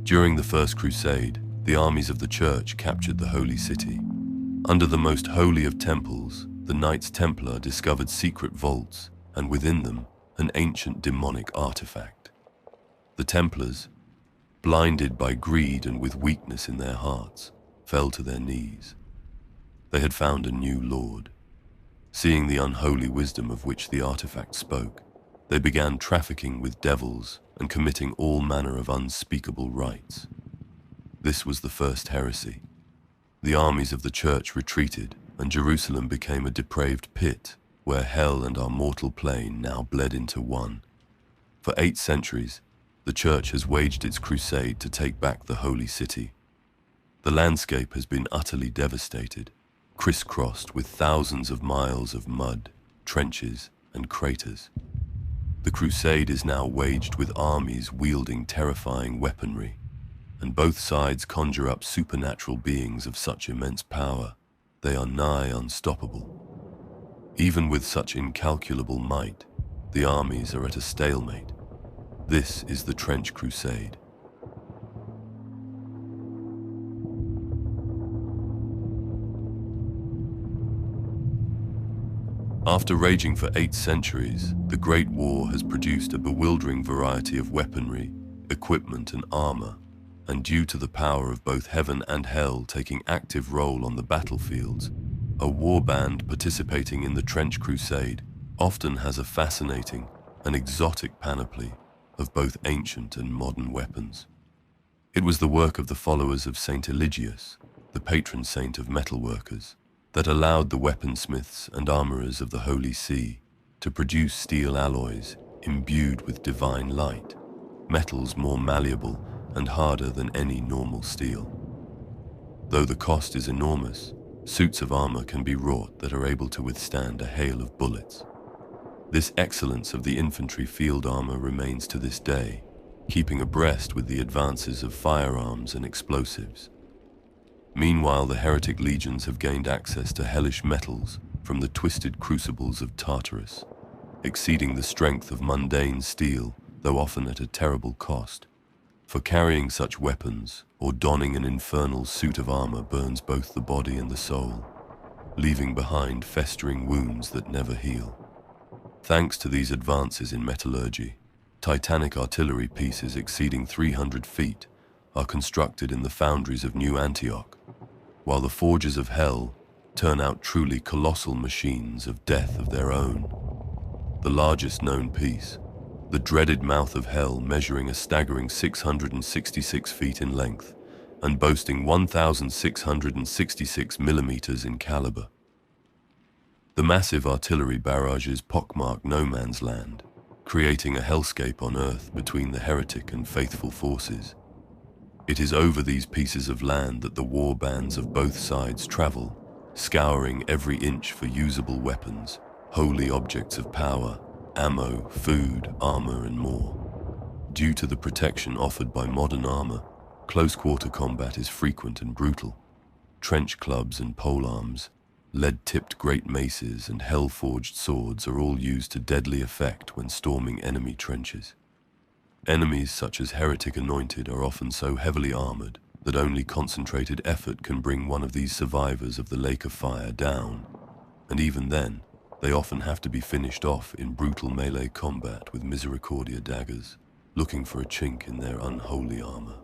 During the First Crusade, the armies of the Church captured the Holy City. Under the most holy of temples, the Knights Templar discovered secret vaults, and within them, an ancient demonic artifact. The Templars, blinded by greed and with weakness in their hearts, fell to their knees. They had found a new lord. Seeing the unholy wisdom of which the artifact spoke, they began trafficking with devils and committing all manner of unspeakable rites. This was the first heresy. The armies of the Church retreated, and Jerusalem became a depraved pit, where hell and our mortal plane now bled into one. For 8 centuries, the Church has waged its crusade to take back the Holy City. The landscape has been utterly devastated, crisscrossed with thousands of miles of mud, trenches, and craters. The crusade is now waged with armies wielding terrifying weaponry, and both sides conjure up supernatural beings of such immense power, they are nigh unstoppable. Even with such incalculable might, the armies are at a stalemate. This is the Trench Crusade. After raging for 8 centuries, the Great War has produced a bewildering variety of weaponry, equipment, and armor, and due to the power of both heaven and hell taking active role on the battlefields, a warband participating in the Trench Crusade often has a fascinating and exotic panoply of both ancient and modern weapons. It was the work of the followers of Saint Eligius, the patron saint of metalworkers, that allowed the weaponsmiths and armorers of the Holy See to produce steel alloys imbued with divine light, metals more malleable and harder than any normal steel. Though the cost is enormous, suits of armor can be wrought that are able to withstand a hail of bullets. This excellence of the infantry field armor remains to this day, keeping abreast with the advances of firearms and explosives. Meanwhile, the Heretic Legions have gained access to hellish metals from the twisted crucibles of Tartarus, exceeding the strength of mundane steel, though often at a terrible cost. For carrying such weapons, or donning an infernal suit of armor, burns both the body and the soul, leaving behind festering wounds that never heal. Thanks to these advances in metallurgy, titanic artillery pieces exceeding 300 feet are constructed in the foundries of New Antioch, while the forges of hell turn out truly colossal machines of death of their own. The largest known piece, the dreaded mouth of hell, measuring a staggering 666 feet in length and boasting 1,666 millimeters in caliber. The massive artillery barrages pockmark no man's land, creating a hellscape on earth between the heretic and faithful forces. It is over these pieces of land that the war bands of both sides travel, scouring every inch for usable weapons, holy objects of power, ammo, food, armor, and more. Due to the protection offered by modern armor, close-quarter combat is frequent and brutal. Trench clubs and polearms, lead-tipped great maces, and hell-forged swords are all used to deadly effect when storming enemy trenches. Enemies such as Heretic Anointed are often so heavily armored that only concentrated effort can bring one of these survivors of the Lake of Fire down, and even then, they often have to be finished off in brutal melee combat with misericordia daggers, looking for a chink in their unholy armor.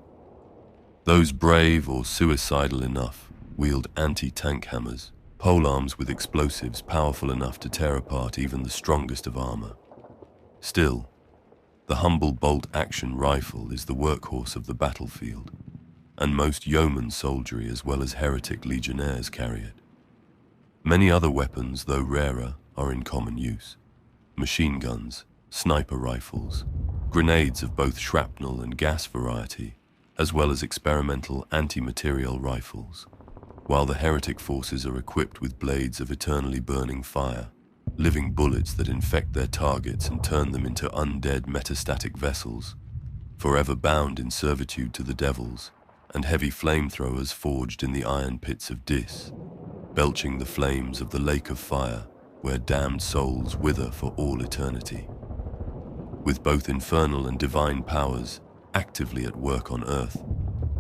Those brave or suicidal enough wield anti-tank hammers, polearms with explosives powerful enough to tear apart even the strongest of armor. Still, the humble bolt-action rifle is the workhorse of the battlefield, and most yeoman soldiery as well as heretic legionnaires carry it. Many other weapons, though rarer, are in common use. Machine guns, sniper rifles, grenades of both shrapnel and gas variety, as well as experimental anti-materiel rifles, while the heretic forces are equipped with blades of eternally burning fire, living bullets that infect their targets and turn them into undead metastatic vessels, forever bound in servitude to the devils, and heavy flamethrowers forged in the iron pits of Dis, belching the flames of the Lake of Fire, where damned souls wither for all eternity. With both infernal and divine powers, actively at work on Earth.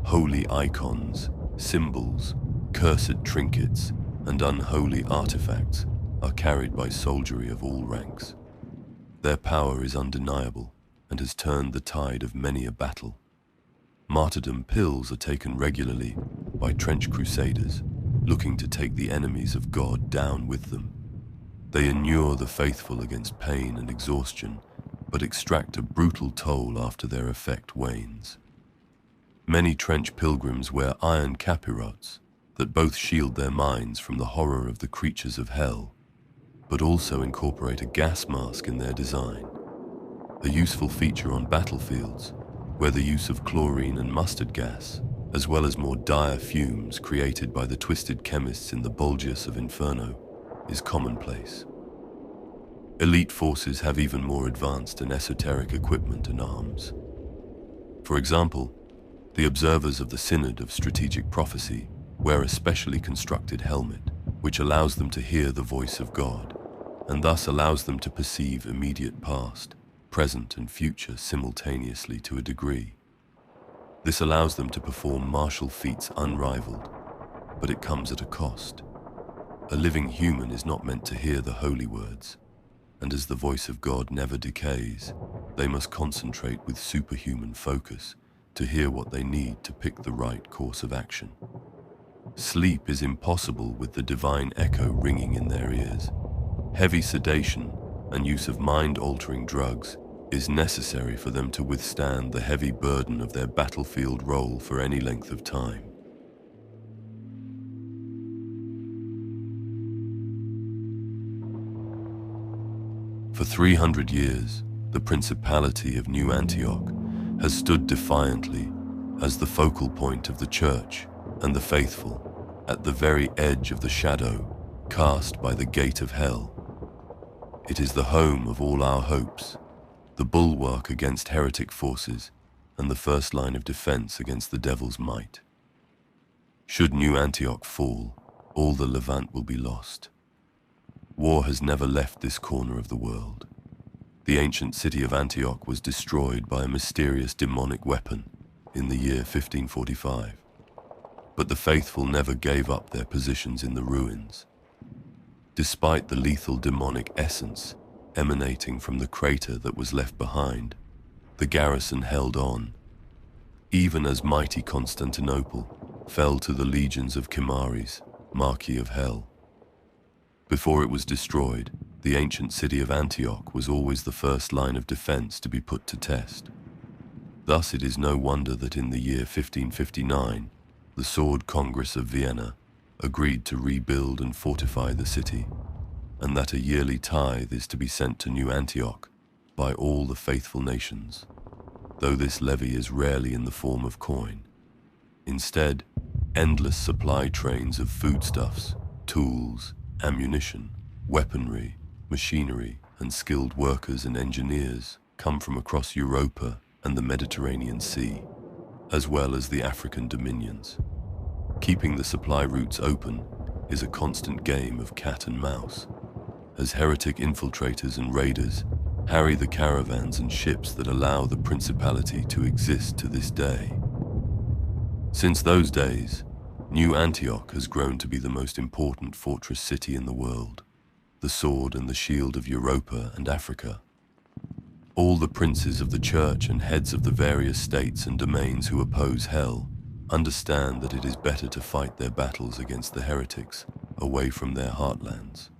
Holy icons, symbols, cursed trinkets, and unholy artifacts are carried by soldiery of all ranks. Their power is undeniable and has turned the tide of many a battle. Martyrdom pills are taken regularly by trench crusaders looking to take the enemies of God down with them. They inure the faithful against pain and exhaustion, but extract a brutal toll after their effect wanes. Many trench pilgrims wear iron capirots that both shield their minds from the horror of the creatures of hell, but also incorporate a gas mask in their design, a useful feature on battlefields where the use of chlorine and mustard gas, as well as more dire fumes created by the twisted chemists in the Bulges of Inferno, is commonplace. Elite forces have even more advanced and esoteric equipment and arms. For example, the observers of the Synod of Strategic Prophecy wear a specially constructed helmet, which allows them to hear the voice of God, and thus allows them to perceive immediate past, present and future simultaneously to a degree. This allows them to perform martial feats unrivaled, but it comes at a cost. A living human is not meant to hear the holy words, and as the voice of God never decays, they must concentrate with superhuman focus to hear what they need to pick the right course of action. Sleep is impossible with the divine echo ringing in their ears. Heavy sedation and use of mind-altering drugs is necessary for them to withstand the heavy burden of their battlefield role for any length of time. For 300 years, the Principality of New Antioch has stood defiantly as the focal point of the Church and the faithful at the very edge of the shadow cast by the gate of hell. It is the home of all our hopes, the bulwark against heretic forces, and the first line of defense against the devil's might. Should New Antioch fall, all the Levant will be lost. War has never left this corner of the world. The ancient city of Antioch was destroyed by a mysterious demonic weapon in the year 1545. But the faithful never gave up their positions in the ruins. Despite the lethal demonic essence emanating from the crater that was left behind, the garrison held on, even as mighty Constantinople fell to the legions of Chimaris, Marquis of Hell. Before it was destroyed, the ancient city of Antioch was always the first line of defense to be put to test. Thus it is no wonder that in the year 1559, the Sword Congress of Vienna agreed to rebuild and fortify the city, and that a yearly tithe is to be sent to New Antioch by all the faithful nations, though this levy is rarely in the form of coin. Instead, endless supply trains of foodstuffs, tools, ammunition, weaponry, machinery, and skilled workers and engineers come from across Europa and the Mediterranean Sea, as well as the African dominions. Keeping the supply routes open is a constant game of cat and mouse, as heretic infiltrators and raiders harry the caravans and ships that allow the Principality to exist to this day. Since those days, New Antioch has grown to be the most important fortress city in the world, the sword and the shield of Europa and Africa. All the princes of the church and heads of the various states and domains who oppose hell understand that it is better to fight their battles against the heretics away from their heartlands.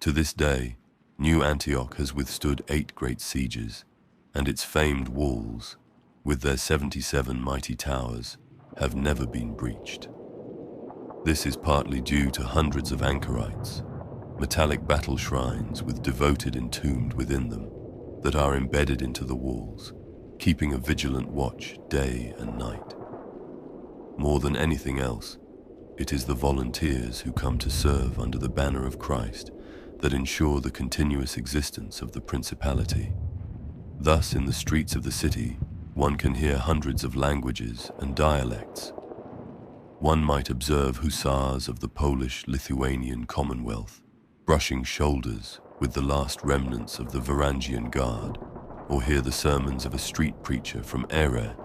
To this day, New Antioch has withstood 8 great sieges, and its famed walls, with their 77 mighty towers, have never been breached. This is partly due to hundreds of anchorites, metallic battle shrines with devoted entombed within them, that are embedded into the walls, keeping a vigilant watch day and night. More than anything else, it is the volunteers who come to serve under the banner of Christ that ensure the continuous existence of the Principality. Thus, in the streets of the city, one can hear hundreds of languages and dialects. One might observe hussars of the Polish-Lithuanian Commonwealth brushing shoulders with the last remnants of the Varangian Guard, or hear the sermons of a street preacher from Erer,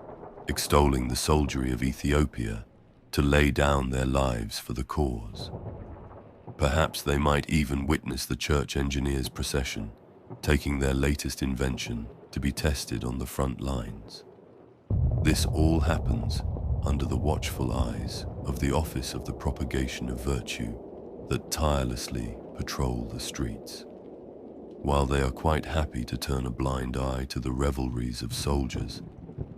extolling the soldiery of Ethiopia to lay down their lives for the cause. Perhaps they might even witness the church engineers' procession, taking their latest invention to be tested on the front lines. This all happens under the watchful eyes of the Office of the Propagation of Virtue that tirelessly patrol the streets. While they are quite happy to turn a blind eye to the revelries of soldiers,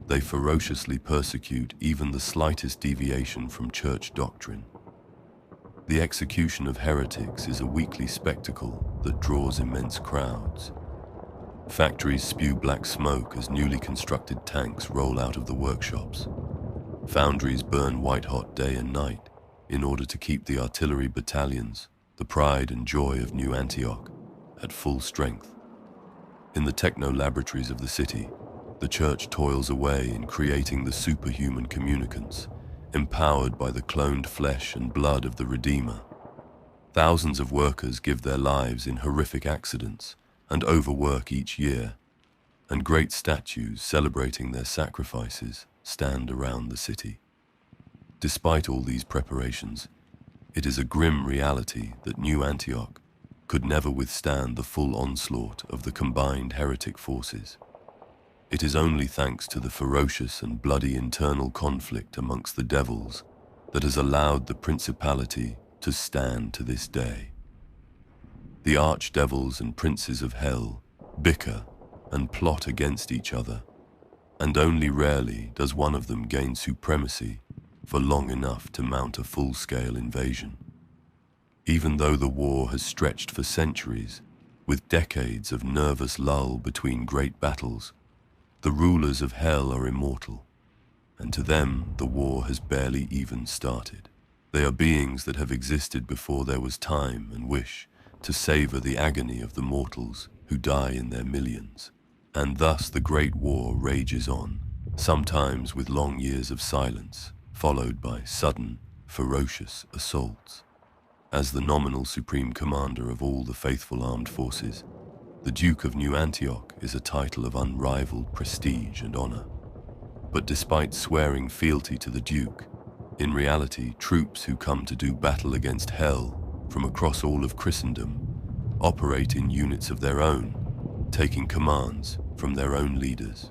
they ferociously persecute even the slightest deviation from church doctrine. The execution of heretics is a weekly spectacle that draws immense crowds. Factories spew black smoke as newly constructed tanks roll out of the workshops. Foundries burn white-hot day and night in order to keep the artillery battalions, the pride and joy of New Antioch, at full strength. In the techno-laboratories of the city, the church toils away in creating the superhuman communicants, empowered by the cloned flesh and blood of the Redeemer. Thousands of workers give their lives in horrific accidents and overwork each year, and great statues celebrating their sacrifices stand around the city. Despite all these preparations, it is a grim reality that New Antioch could never withstand the full onslaught of the combined heretic forces. It is only thanks to the ferocious and bloody internal conflict amongst the devils that has allowed the Principality to stand to this day. The archdevils and princes of hell bicker and plot against each other, and only rarely does one of them gain supremacy for long enough to mount a full-scale invasion. Even though the war has stretched for centuries, with decades of nervous lull between great battles, the rulers of hell are immortal, and to them the war has barely even started. They are beings that have existed before there was time and wish to savor the agony of the mortals who die in their millions. And thus the great war rages on, sometimes with long years of silence, followed by sudden, ferocious assaults. As the nominal supreme commander of all the faithful armed forces, the Duke of New Antioch is a title of unrivaled prestige and honor. But despite swearing fealty to the Duke, in reality, troops who come to do battle against hell from across all of Christendom operate in units of their own, taking commands from their own leaders.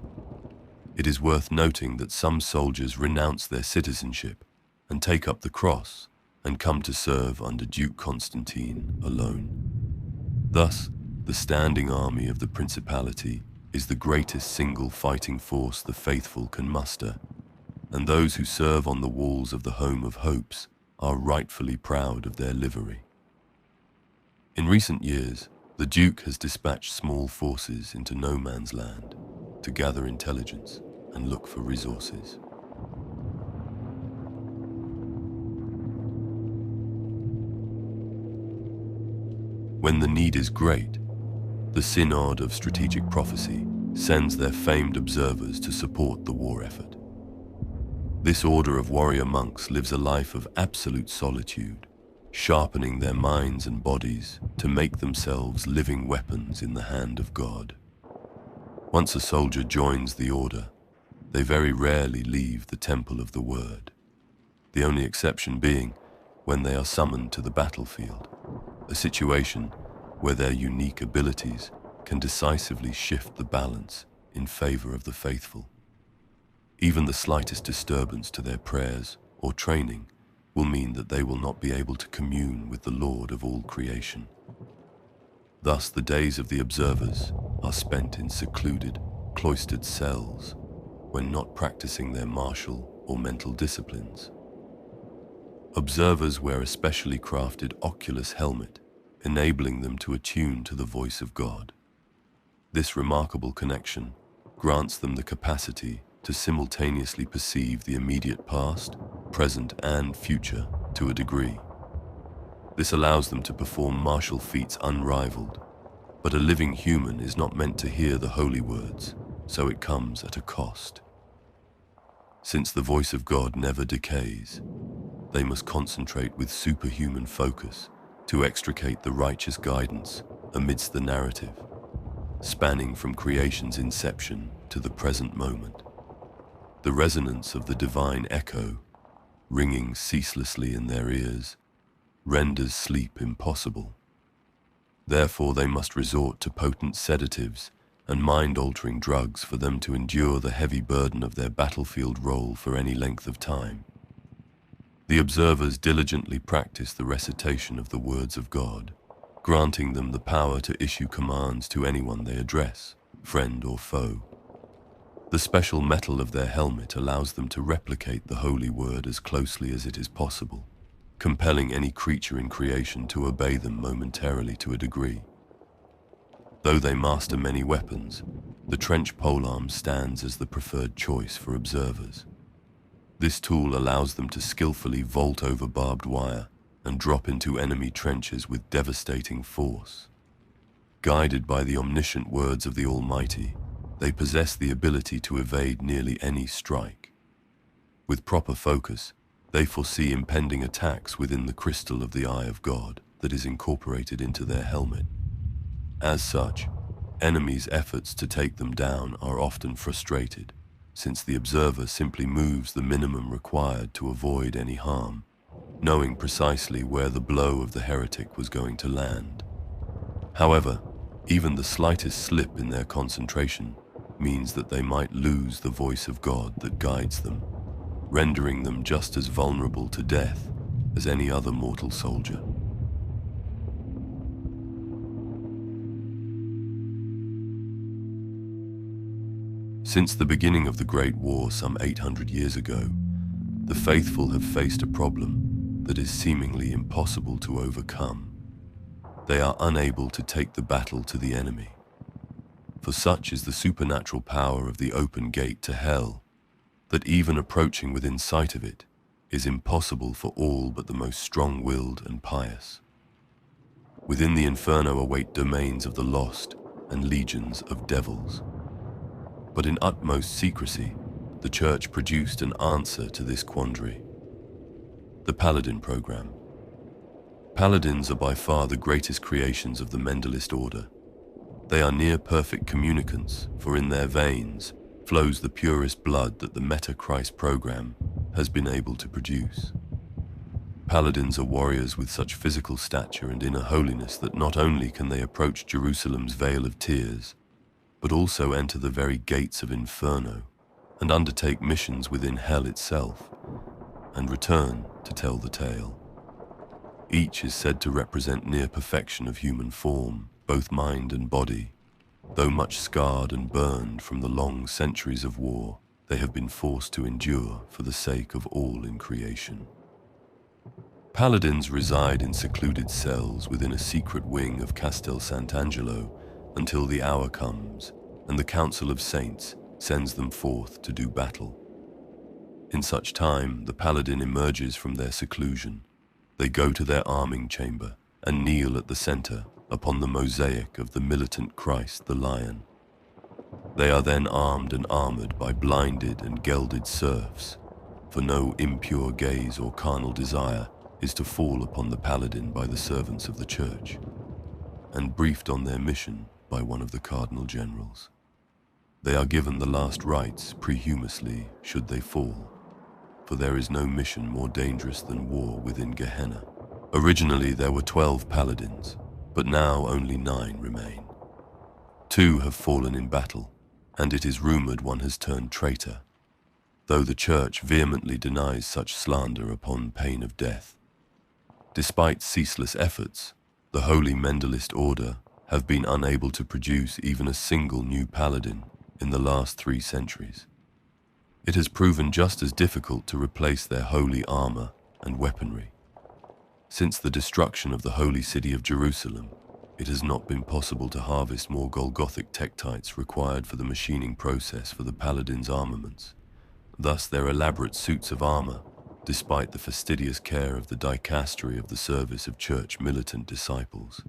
It is worth noting that some soldiers renounce their citizenship and take up the cross and come to serve under Duke Constantine alone. Thus, the standing army of the Principality is the greatest single fighting force the faithful can muster, and those who serve on the walls of the Home of Hopes are rightfully proud of their livery. In recent years, the Duke has dispatched small forces into no man's land to gather intelligence and look for resources. When the need is great, the Synod of Strategic Prophecy sends their famed observers to support the war effort. This order of warrior monks lives a life of absolute solitude, sharpening their minds and bodies to make themselves living weapons in the hand of God. Once a soldier joins the order, they very rarely leave the Temple of the Word, the only exception being when they are summoned to the battlefield, a situation where their unique abilities can decisively shift the balance in favor of the faithful. Even the slightest disturbance to their prayers or training will mean that they will not be able to commune with the Lord of all creation. Thus, the days of the observers are spent in secluded, cloistered cells when not practicing their martial or mental disciplines. Observers wear a specially crafted oculus helmet, enabling them to attune to the voice of God. This remarkable connection grants them the capacity to simultaneously perceive the immediate past, present, and future to a degree. This allows them to perform martial feats unrivaled, but a living human is not meant to hear the holy words, so it comes at a cost. Since the voice of God never decays, they must concentrate with superhuman focus to extricate the righteous guidance amidst the narrative. spanning from creation's inception to the present moment. The resonance of the divine echo, ringing ceaselessly in their ears, renders sleep impossible. Therefore they must resort to potent sedatives and mind-altering drugs for them to endure the heavy burden of their battlefield role for any length of time. The observers diligently practice the recitation of the words of God, granting them the power to issue commands to anyone they address, friend or foe. The special metal of their helmet allows them to replicate the holy word as closely as it is possible, compelling any creature in creation to obey them momentarily to a degree. Though they master many weapons, the trench polearm stands as the preferred choice for observers. This tool allows them to skillfully vault over barbed wire and drop into enemy trenches with devastating force. Guided by the omniscient words of the Almighty, they possess the ability to evade nearly any strike. With proper focus, they foresee impending attacks within the crystal of the eye of God that is incorporated into their helmet. As such, enemies' efforts to take them down are often frustrated, since the observer simply moves the minimum required to avoid any harm, knowing precisely where the blow of the heretic was going to land. However, even the slightest slip in their concentration means that they might lose the voice of God that guides them, rendering them just as vulnerable to death as any other mortal soldier. Since the beginning of the Great War some 800 years ago, the faithful have faced a problem that is seemingly impossible to overcome. They are unable to take the battle to the enemy. For such is the supernatural power of the open gate to hell, that even approaching within sight of it is impossible for all but the most strong-willed and pious. Within the inferno await domains of the lost and legions of devils. But in utmost secrecy, the Church produced an answer to this quandary: the Paladin program. Paladins are by far the greatest creations of the Mentalist order. They are near-perfect communicants, for in their veins flows the purest blood that the Meta-Christ program has been able to produce. Paladins are warriors with such physical stature and inner holiness that not only can they approach Jerusalem's Vale of Tears, but also enter the very gates of Inferno and undertake missions within hell itself, and return to tell the tale. Each is said to represent near perfection of human form, both mind and body. Though much scarred and burned from the long centuries of war they have been forced to endure for the sake of all in creation. Paladins reside in secluded cells within a secret wing of Castel Sant'Angelo until the hour comes and the Council of Saints sends them forth to do battle. In such time, the Paladin emerges from their seclusion. They go to their arming chamber and kneel at the center upon the mosaic of the militant Christ the Lion. They are then armed and armored by blinded and gelded serfs, for no impure gaze or carnal desire is to fall upon the Paladin by the servants of the Church, and briefed on their mission by one of the cardinal generals. They are given the last rites prehumously should they fall, for there is no mission more dangerous than war within Gehenna. Originally there were 12 Paladins, but now only 9 remain. 2 have fallen in battle, and it is rumored one has turned traitor, though the Church vehemently denies such slander upon pain of death. Despite ceaseless efforts, the Holy Mentalist Order have been unable to produce even a single new Paladin in the last 3 centuries. It has proven just as difficult to replace their holy armor and weaponry. Since the destruction of the holy city of Jerusalem, it has not been possible to harvest more Golgothic tektites required for the machining process for the Paladins' armaments. Thus their elaborate suits of armor, despite the fastidious care of the dicastery of the service of Church militant disciples,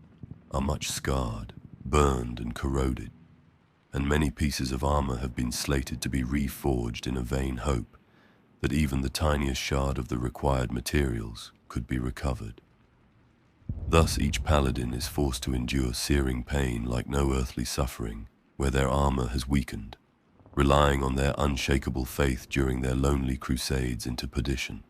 are much scarred, burned and corroded, and many pieces of armor have been slated to be reforged in a vain hope that even the tiniest shard of the required materials could be recovered. Thus each Paladin is forced to endure searing pain like no earthly suffering where their armor has weakened, relying on their unshakable faith during their lonely crusades into perdition.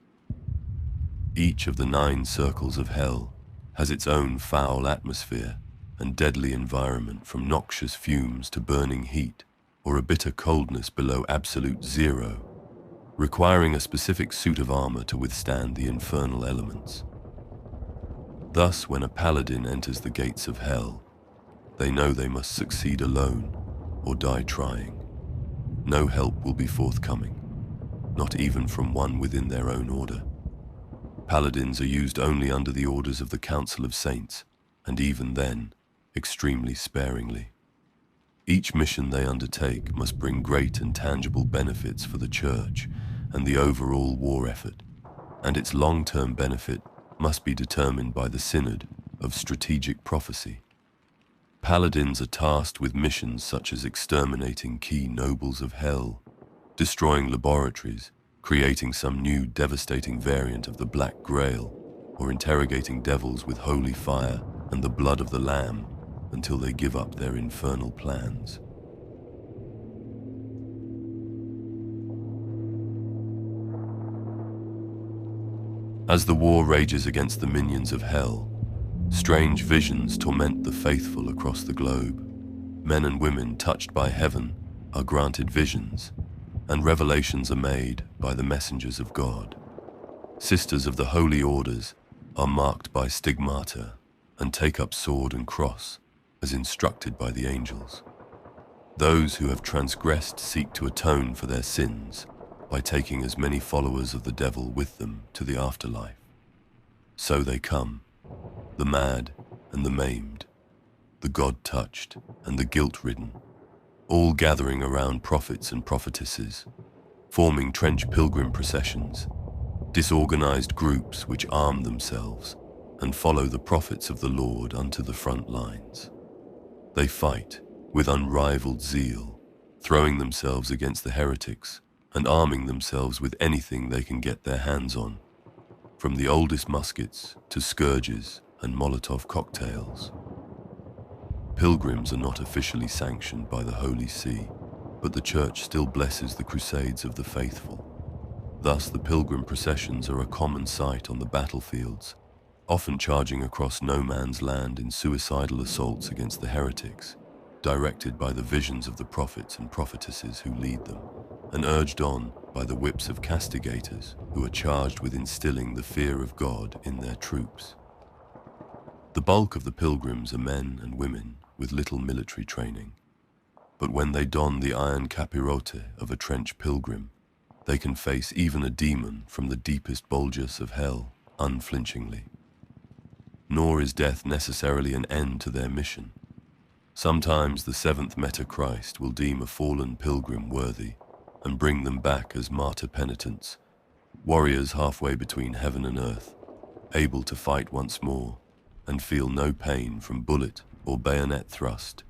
Each of the 9 circles of hell has its own foul atmosphere and deadly environment, from noxious fumes to burning heat or a bitter coldness below absolute zero, requiring a specific suit of armor to withstand the infernal elements. Thus, when a paladin enters the gates of hell, they know they must succeed alone or die trying. No help will be forthcoming, not even from one within their own order. Paladins are used only under the orders of the Council of Saints, and even then, extremely sparingly. Each mission they undertake must bring great and tangible benefits for the Church and the overall war effort, and its long-term benefit must be determined by the Synod of Strategic Prophecy. Paladins are tasked with missions such as exterminating key nobles of hell, destroying laboratories, creating some new devastating variant of the Black Grail, or interrogating devils with holy fire and the blood of the Lamb until they give up their infernal plans. As the war rages against the minions of hell, strange visions torment the faithful across the globe. Men and women touched by heaven are granted visions, and revelations are made by the messengers of God. Sisters of the holy orders are marked by stigmata and take up sword and cross as instructed by the angels. Those who have transgressed seek to atone for their sins by taking as many followers of the devil with them to the afterlife. So they come, the mad and the maimed, the God-touched and the guilt-ridden, all gathering around prophets and prophetesses, forming trench pilgrim processions, disorganized groups which arm themselves and follow the prophets of the Lord unto the front lines. They fight with unrivaled zeal, throwing themselves against the heretics and arming themselves with anything they can get their hands on, from the oldest muskets to scourges and Molotov cocktails. Pilgrims are not officially sanctioned by the Holy See, but the Church still blesses the crusades of the faithful. Thus, the pilgrim processions are a common sight on the battlefields, often charging across no man's land in suicidal assaults against the heretics, directed by the visions of the prophets and prophetesses who lead them, and urged on by the whips of castigators who are charged with instilling the fear of God in their troops. The bulk of the pilgrims are men and women with little military training, but when they don the iron capirote of a trench pilgrim, they can face even a demon from the deepest bulges of hell unflinchingly. Nor is death necessarily an end to their mission. Sometimes the 7th Meta-Christ will deem a fallen pilgrim worthy and bring them back as martyr penitents, warriors halfway between heaven and earth, able to fight once more and feel no pain from bullet or bayonet thrust.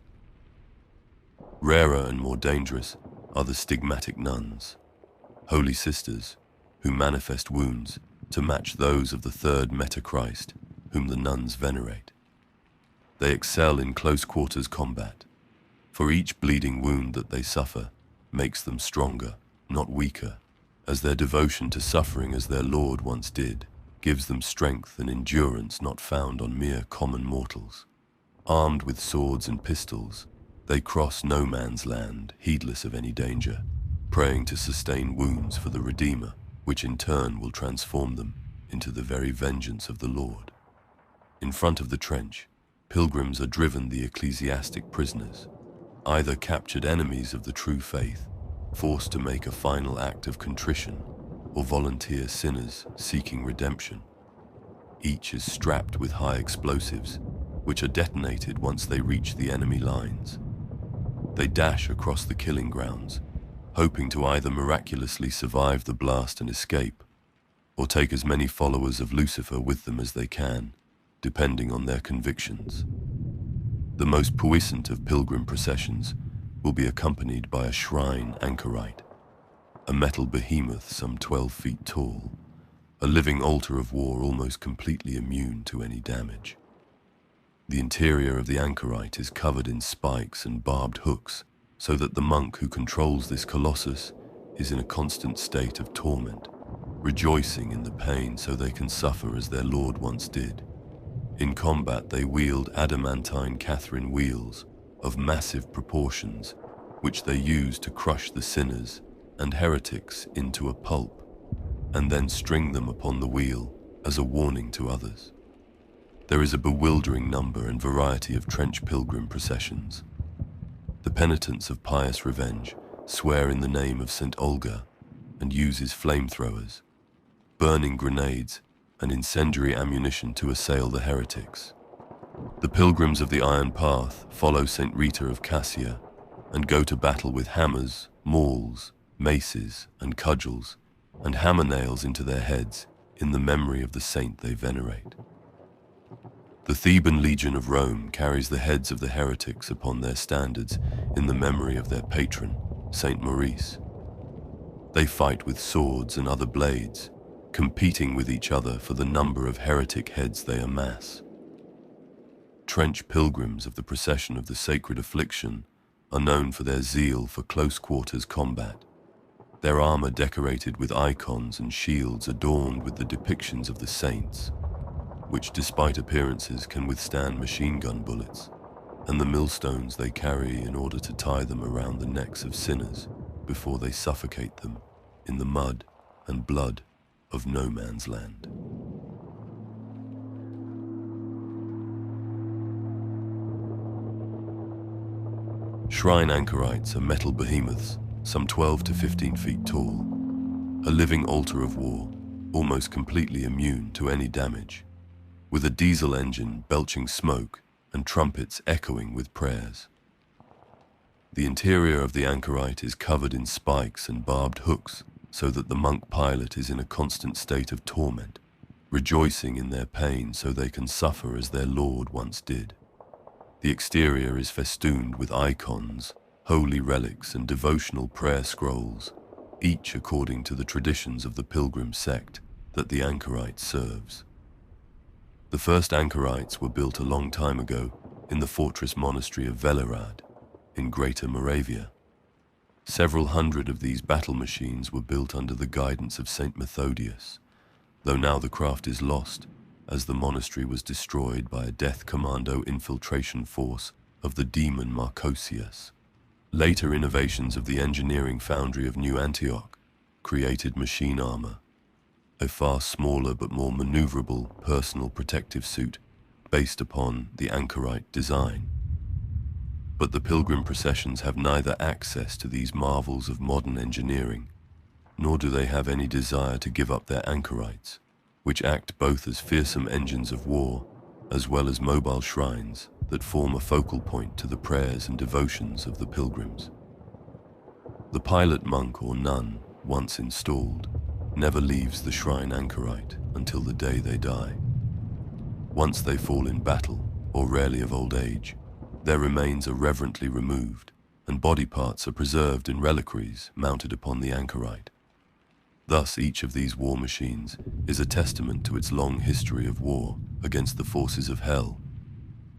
Rarer and more dangerous are the stigmatic nuns, holy sisters who manifest wounds to match those of the 3rd Meta-Christ whom the nuns venerate. They excel in close-quarters combat, for each bleeding wound that they suffer makes them stronger, not weaker, as their devotion to suffering as their Lord once did gives them strength and endurance not found on mere common mortals. Armed with swords and pistols, they cross no man's land, heedless of any danger, praying to sustain wounds for the Redeemer, which in turn will transform them into the very vengeance of the Lord. In front of the trench, pilgrims are driven the ecclesiastic prisoners, either captured enemies of the true faith, forced to make a final act of contrition, or volunteer sinners seeking redemption. Each is strapped with high explosives, which are detonated once they reach the enemy lines. They dash across the killing grounds, hoping to either miraculously survive the blast and escape, or take as many followers of Lucifer with them as they can, depending on their convictions. The most puissant of pilgrim processions will be accompanied by a shrine anchorite, a metal behemoth some 12 feet tall, a living altar of war almost completely immune to any damage. The interior of the anchorite is covered in spikes and barbed hooks so that the monk who controls this colossus is in a constant state of torment, rejoicing in the pain so they can suffer as their lord once did. In combat they wield adamantine Catherine wheels of massive proportions, which they use to crush the sinners and heretics into a pulp, and then string them upon the wheel as a warning to others. There is a bewildering number and variety of trench pilgrim processions. The penitents of pious revenge swear in the name of St. Olga and uses flamethrowers, burning grenades, and incendiary ammunition to assail the heretics. The pilgrims of the Iron Path follow St. Rita of Cassia and go to battle with hammers, mauls, maces, and cudgels, and hammer nails into their heads in the memory of the saint they venerate. The Theban Legion of Rome carries the heads of the heretics upon their standards in the memory of their patron, Saint Maurice. They fight with swords and other blades, competing with each other for the number of heretic heads they amass. Trench pilgrims of the procession of the Sacred Affliction are known for their zeal for close quarters combat, their armor decorated with icons and shields adorned with the depictions of the saints, which despite appearances can withstand machine gun bullets, and the millstones they carry in order to tie them around the necks of sinners before they suffocate them in the mud and blood of no man's land. Shrine anchorites are metal behemoths, some 12 to 15 feet tall, a living altar of war, almost completely immune to any damage, with a diesel engine belching smoke and trumpets echoing with prayers. The interior of the anchorite is covered in spikes and barbed hooks so that the monk pilot is in a constant state of torment, rejoicing in their pain so they can suffer as their lord once did. The exterior is festooned with icons, holy relics, and devotional prayer scrolls, each according to the traditions of the pilgrim sect that the anchorite serves. The first anchorites were built a long time ago in the fortress monastery of Velerad in Greater Moravia. Several hundred of these battle machines were built under the guidance of Saint Methodius, though now the craft is lost as the monastery was destroyed by a death commando infiltration force of the demon Marcosius. Later innovations of the engineering foundry of New Antioch created machine armor, a far smaller but more maneuverable personal protective suit based upon the anchorite design. But the pilgrim processions have neither access to these marvels of modern engineering, nor do they have any desire to give up their anchorites, which act both as fearsome engines of war as well as mobile shrines that form a focal point to the prayers and devotions of the pilgrims. The pilot monk or nun, once installed, never leaves the shrine anchorite until the day they die. Once they fall in battle, or rarely of old age, their remains are reverently removed, and body parts are preserved in reliquaries mounted upon the anchorite. Thus, each of these war machines is a testament to its long history of war against the forces of hell.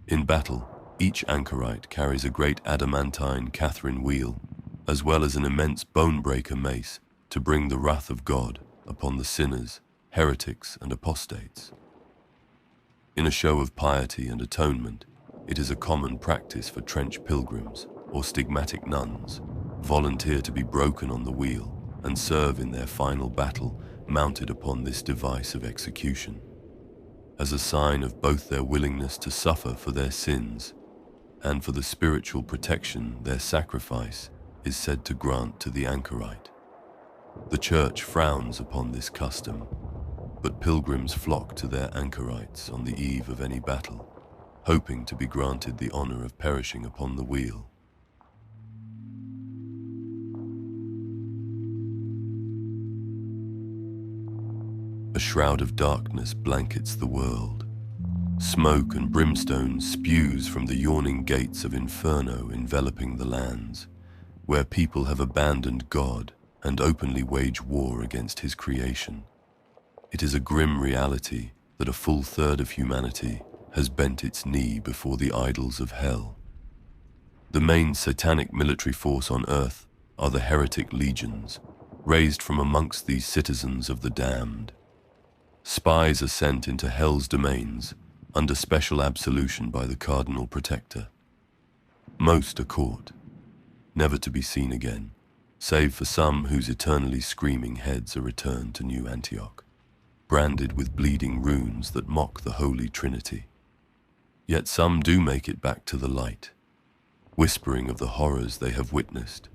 In battle, each anchorite carries a great adamantine Catherine wheel, as well as an immense bone-breaker mace to bring the wrath of God upon the sinners, heretics, and apostates. In a show of piety and atonement, it is a common practice for trench pilgrims or stigmatic nuns volunteer to be broken on the wheel and serve in their final battle mounted upon this device of execution, as a sign of both their willingness to suffer for their sins and for the spiritual protection their sacrifice is said to grant to the anchorite. The Church frowns upon this custom, but pilgrims flock to their anchorites on the eve of any battle, hoping to be granted the honor of perishing upon the wheel. A shroud of darkness blankets the world. Smoke and brimstone spews from the yawning gates of Inferno enveloping the lands, where people have abandoned God and openly wage war against his creation. It is a grim reality that a full third of humanity has bent its knee before the idols of hell. The main satanic military force on Earth are the Heretic Legions, raised from amongst these citizens of the damned. Spies are sent into Hell's domains under special absolution by the Cardinal Protector. Most are caught, never to be seen again, save for some whose eternally screaming heads are returned to New Antioch, branded with bleeding runes that mock the Holy Trinity. Yet some do make it back to the light, whispering of the horrors they have witnessed,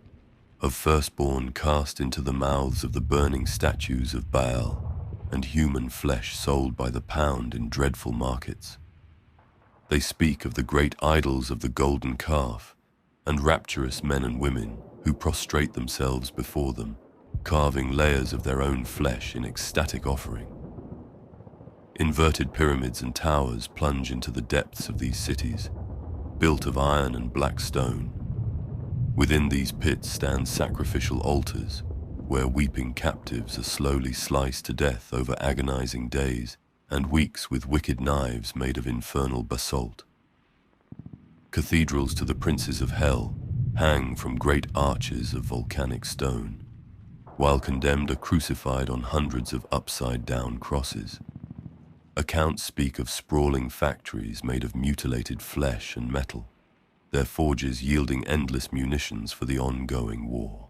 of firstborn cast into the mouths of the burning statues of Baal, and human flesh sold by the pound in dreadful markets. They speak of the great idols of the golden calf, and rapturous men and women who prostrate themselves before them, carving layers of their own flesh in ecstatic offering. Inverted pyramids and towers plunge into the depths of these cities, built of iron and black stone. Within these pits stand sacrificial altars, where weeping captives are slowly sliced to death over agonizing days and weeks with wicked knives made of infernal basalt. Cathedrals to the princes of hell hang from great arches of volcanic stone, while condemned are crucified on hundreds of upside-down crosses. Accounts speak of sprawling factories made of mutilated flesh and metal, their forges yielding endless munitions for the ongoing war.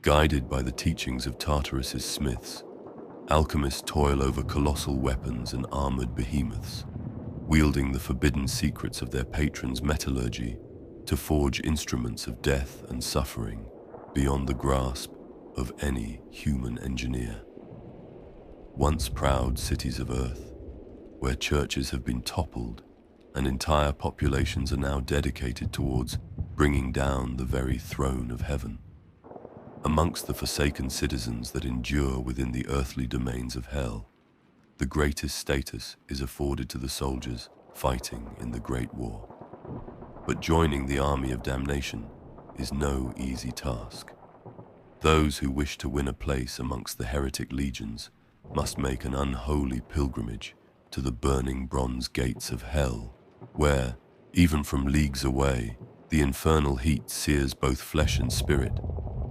Guided by the teachings of Tartarus's smiths, alchemists toil over colossal weapons and armored behemoths, wielding the forbidden secrets of their patron's metallurgy to forge instruments of death and suffering beyond the grasp of any human engineer. Once proud cities of earth, where churches have been toppled and entire populations are now dedicated towards bringing down the very throne of heaven. Amongst the forsaken citizens that endure within the earthly domains of hell, the greatest status is afforded to the soldiers fighting in the Great War. But joining the army of damnation is no easy task. Those who wish to win a place amongst the Heretic Legions must make an unholy pilgrimage to the burning bronze gates of hell, where, even from leagues away, the infernal heat sears both flesh and spirit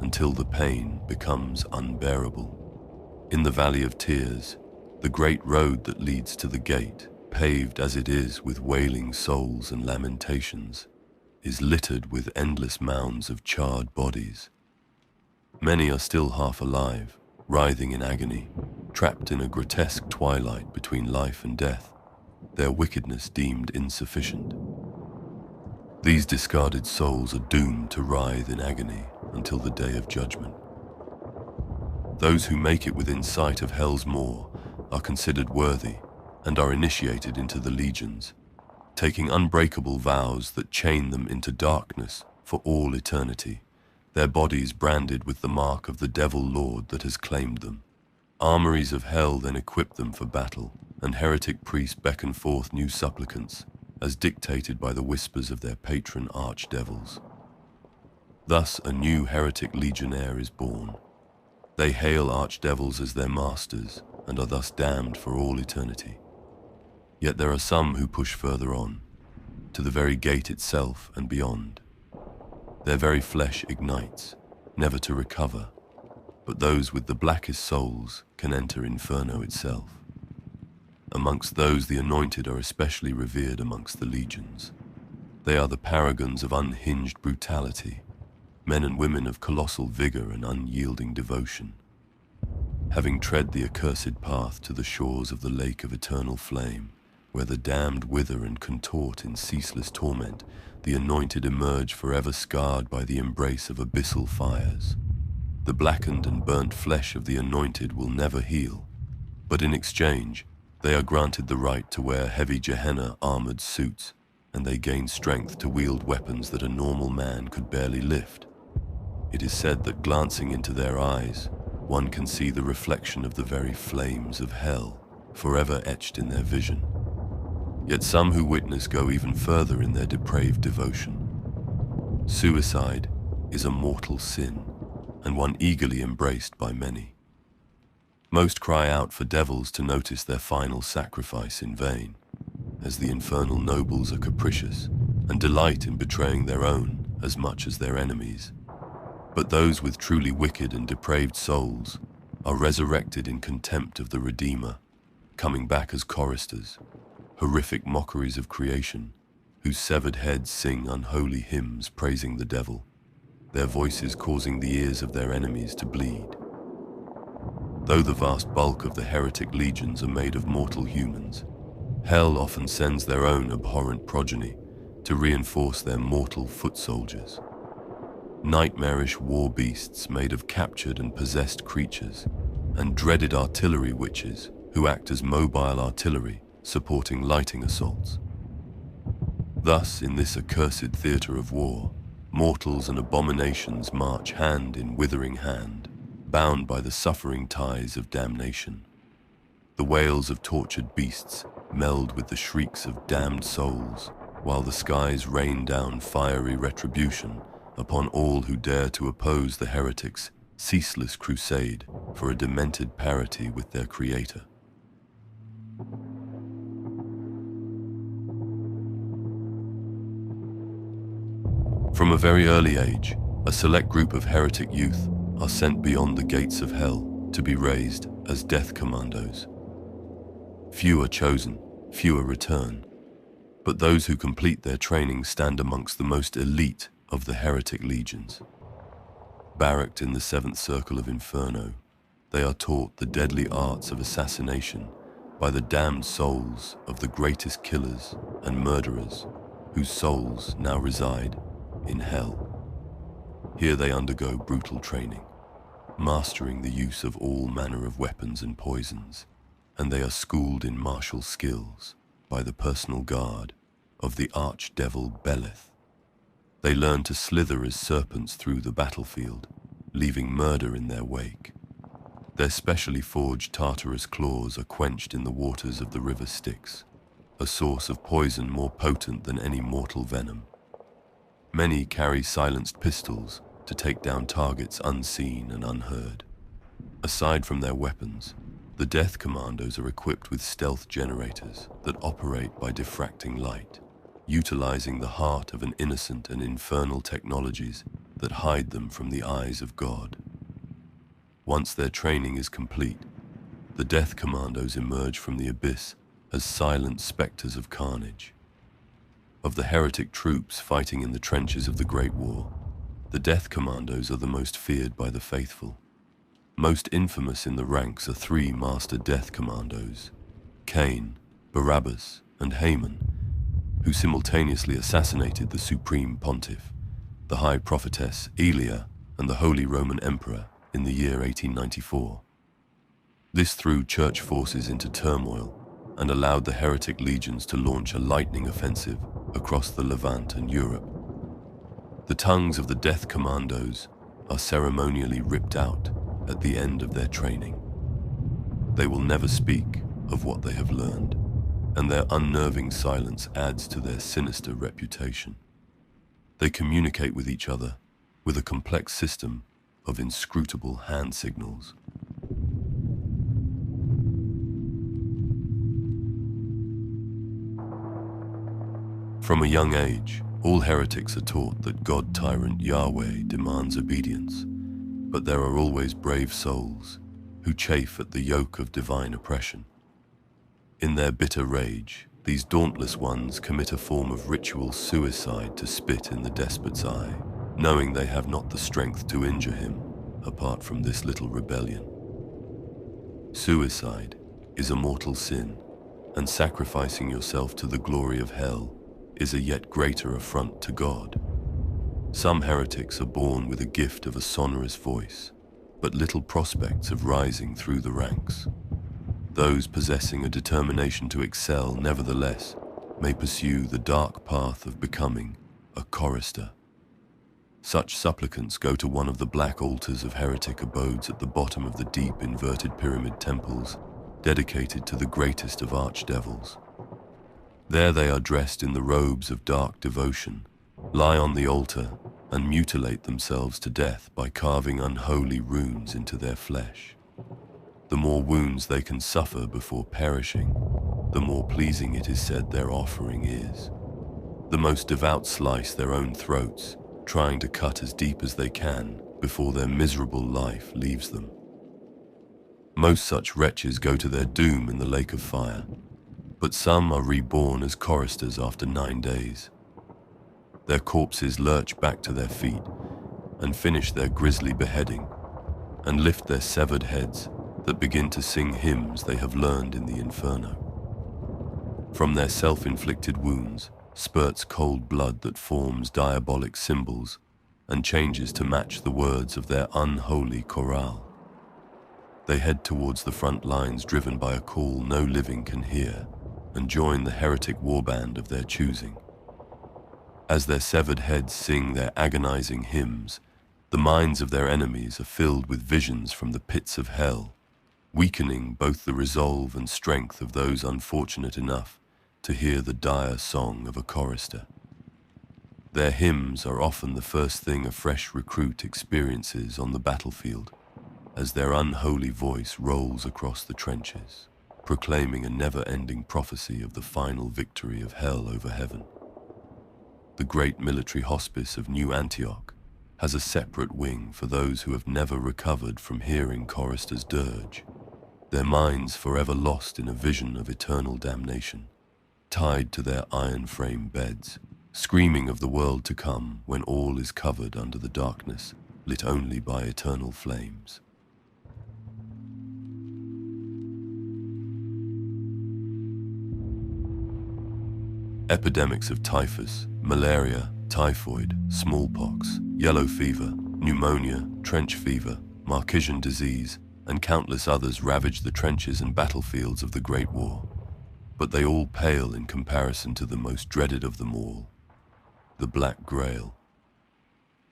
until the pain becomes unbearable. In the Valley of Tears, the great road that leads to the gate, paved as it is with wailing souls and lamentations, is littered with endless mounds of charred bodies. Many are still half alive, writhing in agony, trapped in a grotesque twilight between life and death, their wickedness deemed insufficient. These discarded souls are doomed to writhe in agony until the day of judgment. Those who make it within sight of hell's maw are considered worthy and are initiated into the legions, taking unbreakable vows that chain them into darkness for all eternity, their bodies branded with the mark of the devil lord that has claimed them. Armories of hell then equip them for battle, and heretic priests beckon forth new supplicants, as dictated by the whispers of their patron archdevils. Thus a new heretic legionnaire is born. They hail archdevils as their masters, and are thus damned for all eternity. Yet there are some who push further on, to the very gate itself and beyond. Their very flesh ignites, never to recover, but those with the blackest souls can enter Inferno itself. Amongst those the anointed are especially revered amongst the legions. They are the paragons of unhinged brutality, men and women of colossal vigor and unyielding devotion. Having tread the accursed path to the shores of the lake of eternal flame, where the damned wither and contort in ceaseless torment, the anointed emerge forever scarred by the embrace of abyssal fires. The blackened and burnt flesh of the anointed will never heal, but in exchange, they are granted the right to wear heavy Gehenna armored suits, and they gain strength to wield weapons that a normal man could barely lift. It is said that glancing into their eyes, one can see the reflection of the very flames of hell, forever etched in their vision. Yet some who witness go even further in their depraved devotion. Suicide is a mortal sin, and one eagerly embraced by many. Most cry out for devils to notice their final sacrifice in vain, as the infernal nobles are capricious and delight in betraying their own as much as their enemies. But those with truly wicked and depraved souls are resurrected in contempt of the Redeemer, coming back as choristers, horrific mockeries of creation, whose severed heads sing unholy hymns praising the devil, their voices causing the ears of their enemies to bleed. Though the vast bulk of the heretic legions are made of mortal humans, hell often sends their own abhorrent progeny to reinforce their mortal foot soldiers. Nightmarish war beasts made of captured and possessed creatures, and dreaded artillery witches who act as mobile artillery supporting lighting assaults. Thus, in this accursed theatre of war, mortals and abominations march hand in withering hand, bound by the suffering ties of damnation. The wails of tortured beasts meld with the shrieks of damned souls, while the skies rain down fiery retribution upon all who dare to oppose the heretics' ceaseless crusade for a demented parity with their creator. From a very early age, a select group of heretic youth are sent beyond the gates of hell to be raised as death commandos. Few are chosen, fewer return, but those who complete their training stand amongst the most elite of the heretic legions. Barracked in the seventh circle of Inferno, they are taught the deadly arts of assassination by the damned souls of the greatest killers and murderers, whose souls now reside in hell. Here they undergo brutal training, mastering the use of all manner of weapons and poisons, and they are schooled in martial skills by the personal guard of the archdevil Beleth. They learn to slither as serpents through the battlefield, leaving murder in their wake. Their specially forged Tartarus claws are quenched in the waters of the river Styx, a source of poison more potent than any mortal venom. Many carry silenced pistols to take down targets unseen and unheard. Aside from their weapons, the Death Commandos are equipped with stealth generators that operate by diffracting light, utilizing the heart of an innocent and infernal technologies that hide them from the eyes of God. Once their training is complete, the Death Commandos emerge from the abyss as silent specters of carnage. Of the heretic troops fighting in the trenches of the Great War, the Death Commandos are the most feared by the faithful. Most infamous in the ranks are three master Death Commandos, Cain, Barabbas, and Haman, who simultaneously assassinated the Supreme Pontiff, the High Prophetess Elia, and the Holy Roman Emperor in the year 1894. This threw church forces into turmoil and allowed the heretic legions to launch a lightning offensive across the Levant and Europe. The tongues of the Death Commandos are ceremonially ripped out at the end of their training. They will never speak of what they have learned, and their unnerving silence adds to their sinister reputation. They communicate with each other with a complex system of inscrutable hand signals. From a young age, all heretics are taught that God-tyrant Yahweh demands obedience, but there are always brave souls who chafe at the yoke of divine oppression. In their bitter rage, these dauntless ones commit a form of ritual suicide to spit in the despot's eye, knowing they have not the strength to injure him apart from this little rebellion. Suicide is a mortal sin, and sacrificing yourself to the glory of hell is a yet greater affront to God. Some heretics are born with a gift of a sonorous voice, but little prospects of rising through the ranks. Those possessing a determination to excel, nevertheless, may pursue the dark path of becoming a chorister. Such supplicants go to one of the black altars of heretic abodes at the bottom of the deep inverted pyramid temples dedicated to the greatest of archdevils. There they are dressed in the robes of dark devotion, lie on the altar, and mutilate themselves to death by carving unholy runes into their flesh. The more wounds they can suffer before perishing, the more pleasing it is said their offering is. The most devout slice their own throats, trying to cut as deep as they can before their miserable life leaves them. Most such wretches go to their doom in the lake of fire, but some are reborn as choristers after 9 days. Their corpses lurch back to their feet and finish their grisly beheading, and lift their severed heads that begin to sing hymns they have learned in the inferno. From their self-inflicted wounds spurts cold blood that forms diabolic symbols and changes to match the words of their unholy chorale. They head towards the front lines driven by a call no living can hear and join the heretic warband of their choosing. As their severed heads sing their agonizing hymns, the minds of their enemies are filled with visions from the pits of hell, weakening both the resolve and strength of those unfortunate enough to hear the dire song of a chorister. Their hymns are often the first thing a fresh recruit experiences on the battlefield, as their unholy voice rolls across the trenches, proclaiming a never-ending prophecy of the final victory of hell over heaven. The great military hospice of New Antioch has a separate wing for those who have never recovered from hearing choristers' dirge, their minds forever lost in a vision of eternal damnation, tied to their iron-frame beds, screaming of the world to come when all is covered under the darkness, lit only by eternal flames. Epidemics of typhus, malaria, typhoid, smallpox, yellow fever, pneumonia, trench fever, Marquisian disease, and countless others ravaged the trenches and battlefields of the Great War, but they all pale in comparison to the most dreaded of them all, the Black Grail.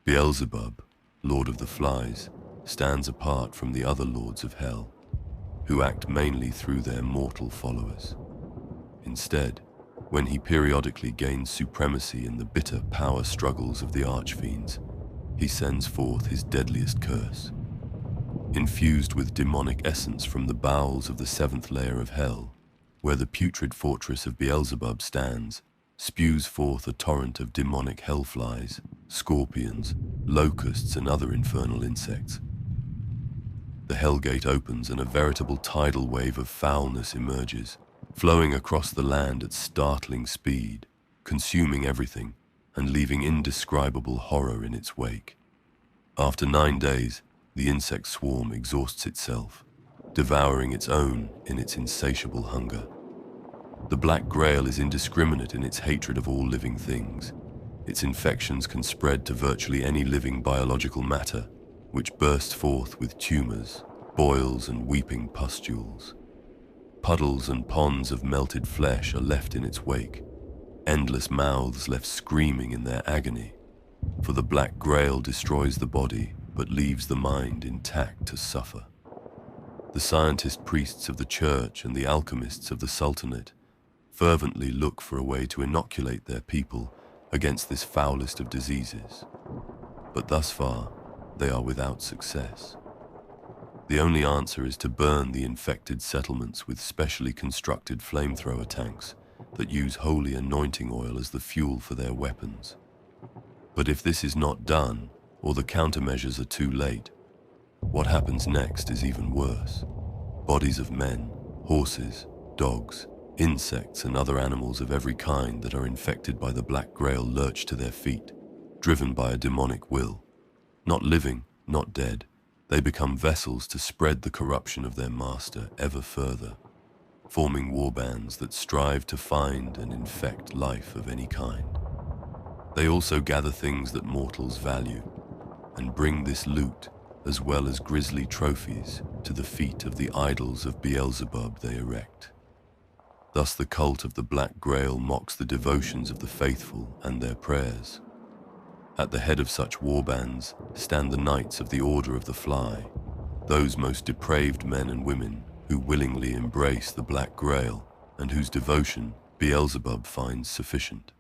Beelzebub, Lord of the Flies, stands apart from the other lords of hell, who act mainly through their mortal followers. Instead, when he periodically gains supremacy in the bitter power struggles of the archfiends, he sends forth his deadliest curse. Infused with demonic essence from the bowels of the 7th layer of hell, where the putrid fortress of Beelzebub stands, spews forth a torrent of demonic hellflies, scorpions, locusts, and other infernal insects. The Hellgate opens and a veritable tidal wave of foulness emerges, flowing across the land at startling speed, consuming everything and leaving indescribable horror in its wake. After 9 days, the insect swarm exhausts itself, devouring its own in its insatiable hunger. The Black Grail is indiscriminate in its hatred of all living things. Its infections can spread to virtually any living biological matter, which bursts forth with tumors, boils, and weeping pustules. Puddles and ponds of melted flesh are left in its wake, endless mouths left screaming in their agony, for the Black Grail destroys the body but leaves the mind intact to suffer. The scientist priests of the church and the alchemists of the Sultanate fervently look for a way to inoculate their people against this foulest of diseases, but thus far they are without success. The only answer is to burn the infected settlements with specially constructed flamethrower tanks that use holy anointing oil as the fuel for their weapons. But if this is not done, or the countermeasures are too late, what happens next is even worse. Bodies of men, horses, dogs, insects, and other animals of every kind that are infected by the Black Grail lurch to their feet, driven by a demonic will. Not living, not dead, they become vessels to spread the corruption of their master ever further, forming warbands that strive to find and infect life of any kind. They also gather things that mortals value, and bring this loot, as well as grisly trophies, to the feet of the idols of Beelzebub they erect. Thus the cult of the Black Grail mocks the devotions of the faithful and their prayers. At the head of such warbands stand the Knights of the Order of the Fly, those most depraved men and women who willingly embrace the Black Grail and whose devotion Beelzebub finds sufficient.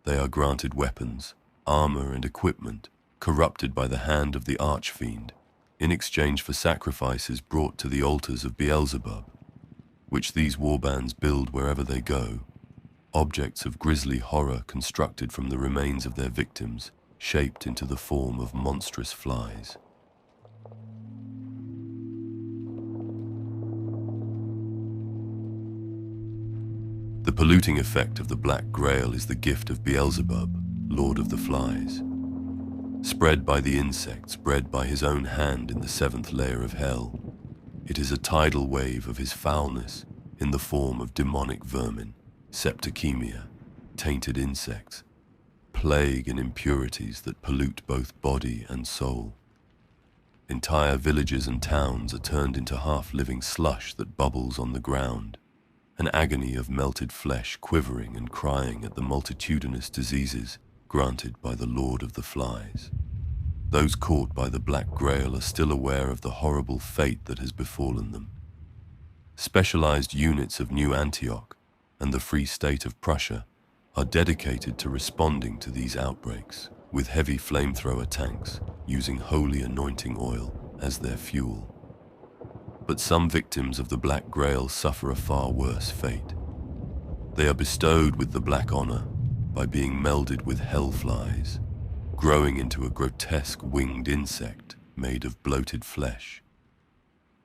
They are granted weapons, armor, and equipment corrupted by the hand of the Archfiend in exchange for sacrifices brought to the altars of Beelzebub, which these warbands build wherever they go, objects of grisly horror constructed from the remains of their victims, shaped into the form of monstrous flies. The polluting effect of the Black Grail is the gift of Beelzebub, Lord of the Flies. Spread by the insects bred by his own hand in the seventh layer of hell, it is a tidal wave of his foulness in the form of demonic vermin, septicemia, tainted insects, plague and impurities that pollute both body and soul. Entire villages and towns are turned into half-living slush that bubbles on the ground, an agony of melted flesh quivering and crying at the multitudinous diseases granted by the Lord of the Flies. Those caught by the Black Grail are still aware of the horrible fate that has befallen them. Specialized units of New Antioch and the Free State of Prussia are dedicated to responding to these outbreaks with heavy flamethrower tanks using holy anointing oil as their fuel. But some victims of the Black Grail suffer a far worse fate. They are bestowed with the Black Honor by being melded with hellflies, growing into a grotesque winged insect made of bloated flesh.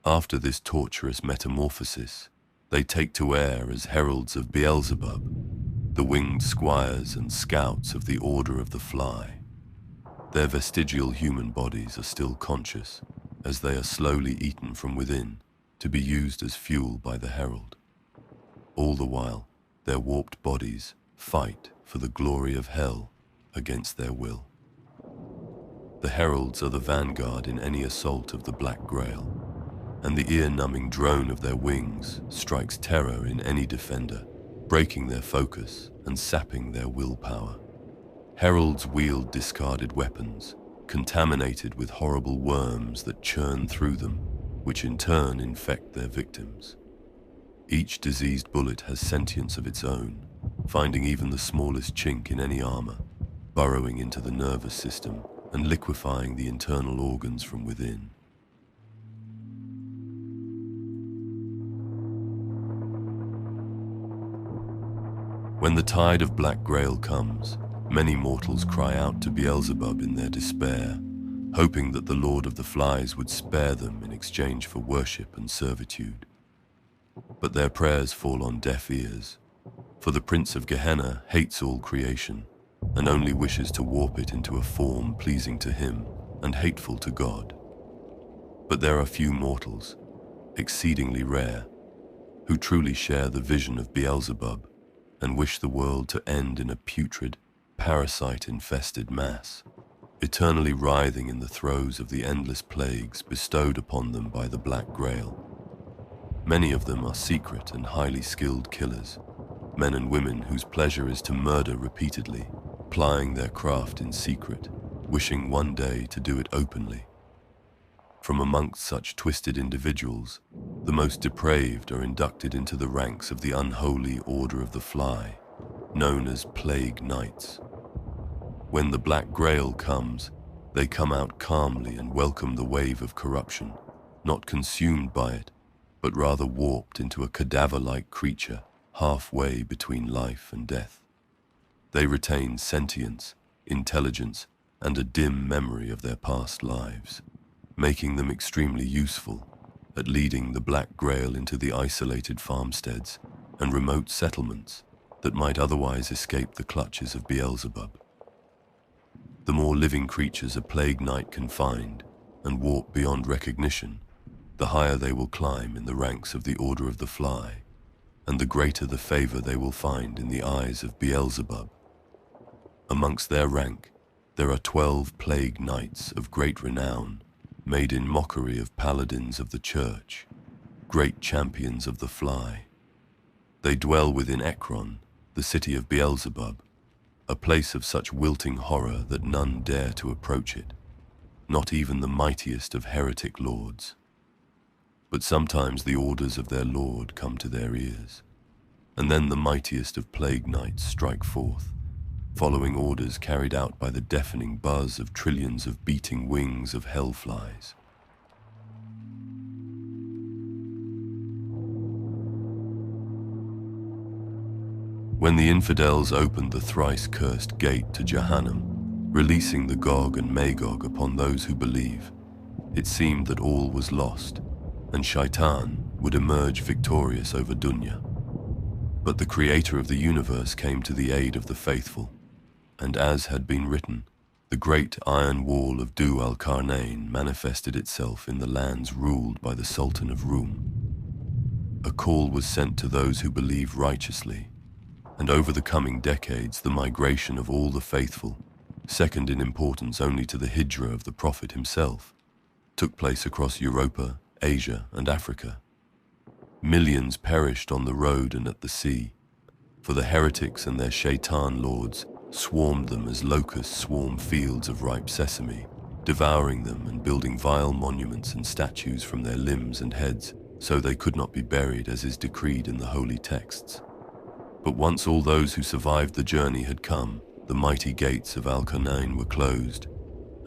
After this torturous metamorphosis, they take to air as Heralds of Beelzebub, the winged squires and scouts of the Order of the Fly. Their vestigial human bodies are still conscious, as they are slowly eaten from within to be used as fuel by the Herald. All the while, their warped bodies fight for the glory of hell against their will. The Heralds are the vanguard in any assault of the Black Grail, and the ear-numbing drone of their wings strikes terror in any defender, breaking their focus and sapping their willpower. Heralds wield discarded weapons, contaminated with horrible worms that churn through them, which in turn infect their victims. Each diseased bullet has sentience of its own, finding even the smallest chink in any armor, burrowing into the nervous system and liquefying the internal organs from within. When the tide of Black Grail comes, many mortals cry out to Beelzebub in their despair, hoping that the Lord of the Flies would spare them in exchange for worship and servitude. But their prayers fall on deaf ears, for the Prince of Gehenna hates all creation and only wishes to warp it into a form pleasing to him and hateful to God. But there are few mortals, exceedingly rare, who truly share the vision of Beelzebub and wish the world to end in a putrid, parasite-infested mass, eternally writhing in the throes of the endless plagues bestowed upon them by the Black Grail. Many of them are secret and highly skilled killers, men and women whose pleasure is to murder repeatedly, plying their craft in secret, wishing one day to do it openly. From amongst such twisted individuals, the most depraved are inducted into the ranks of the unholy Order of the Fly, known as Plague Knights. When the Black Grail comes, they come out calmly and welcome the wave of corruption, not consumed by it, but rather warped into a cadaver-like creature halfway between life and death. They retain sentience, intelligence, and a dim memory of their past lives, making them extremely useful at leading the Black Grail into the isolated farmsteads and remote settlements that might otherwise escape the clutches of Beelzebub. The more living creatures a Plague Knight can find and warp beyond recognition, the higher they will climb in the ranks of the Order of the Fly, and the greater the favor they will find in the eyes of Beelzebub. Amongst their rank, there are 12 Plague Knights of great renown, made in mockery of Paladins of the Church, great champions of the Fly. They dwell within Ekron, the city of Beelzebub, a place of such wilting horror that none dare to approach it, not even the mightiest of heretic lords. But sometimes the orders of their lord come to their ears, and then the mightiest of Plague Knights strike forth, following orders carried out by the deafening buzz of trillions of beating wings of hellflies. When the infidels opened the thrice-cursed gate to Jahannam, releasing the Gog and Magog upon those who believe, it seemed that all was lost, and Shaitan would emerge victorious over Dunya. But the creator of the universe came to the aid of the faithful, and as had been written, the great iron wall of Du al-Qarnayn manifested itself in the lands ruled by the Sultan of Rum. A call was sent to those who believe righteously, and over the coming decades the migration of all the faithful, second in importance only to the Hijra of the Prophet himself, took place across Europa, Asia, and Africa. Millions perished on the road and at the sea, for the heretics and their shaitan lords swarmed them as locusts swarm fields of ripe sesame, devouring them and building vile monuments and statues from their limbs and heads, so they could not be buried as is decreed in the holy texts. But once all those who survived the journey had come, the mighty gates of Al-Qarnayn were closed,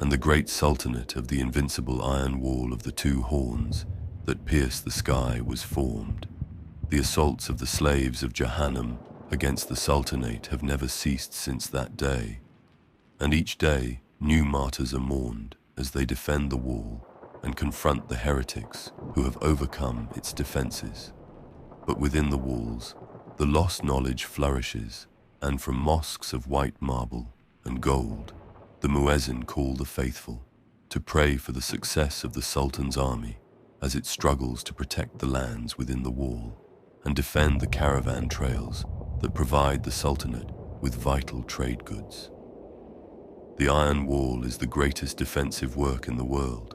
and the great sultanate of the invincible iron wall of the two horns that pierced the sky was formed. The assaults of the slaves of Jahannam against the sultanate have never ceased since that day, and each day new martyrs are mourned as they defend the wall and confront the heretics who have overcome its defenses. But within the walls, the lost knowledge flourishes, and from mosques of white marble and gold, the muezzin call the faithful to pray for the success of the Sultan's army as it struggles to protect the lands within the wall and defend the caravan trails that provide the Sultanate with vital trade goods. The Iron Wall is the greatest defensive work in the world,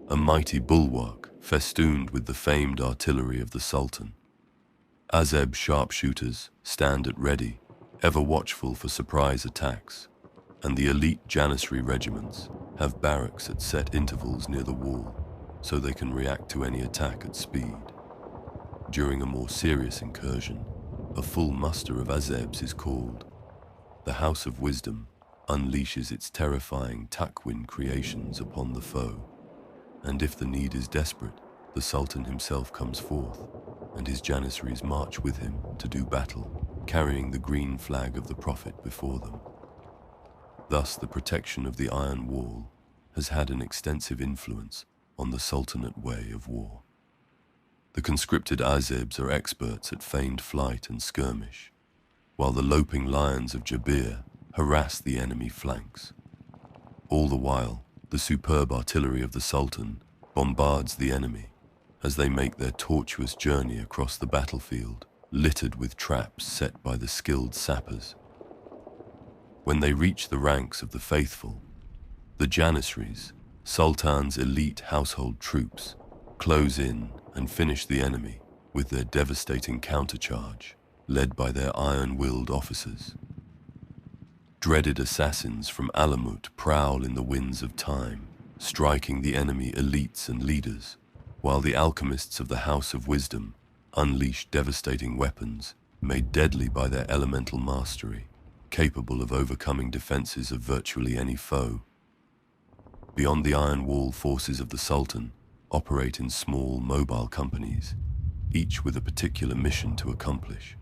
a mighty bulwark festooned with the famed artillery of the Sultan. Azebs sharpshooters stand at ready, ever watchful for surprise attacks, and the elite Janissary regiments have barracks at set intervals near the wall, so they can react to any attack at speed. During a more serious incursion, a full muster of Azebs is called. The House of Wisdom unleashes its terrifying Takwin creations upon the foe, and if the need is desperate, the Sultan himself comes forth, and his Janissaries march with him to do battle, carrying the green flag of the Prophet before them. Thus, the protection of the Iron Wall has had an extensive influence on the Sultanate way of war. The conscripted Azebs are experts at feigned flight and skirmish, while the loping lions of Jabir harass the enemy flanks. All the while, the superb artillery of the Sultan bombards the enemy as they make their tortuous journey across the battlefield, littered with traps set by the skilled sappers. When they reach the ranks of the faithful, the Janissaries, Sultan's elite household troops, close in and finish the enemy with their devastating countercharge, led by their iron-willed officers. Dreaded assassins from Alamut prowl in the winds of time, striking the enemy elites and leaders, while the alchemists of the House of Wisdom unleash devastating weapons made deadly by their elemental mastery, capable of overcoming defenses of virtually any foe. Beyond the Iron Wall, forces of the Sultan operate in small, mobile companies, each with a particular mission to accomplish.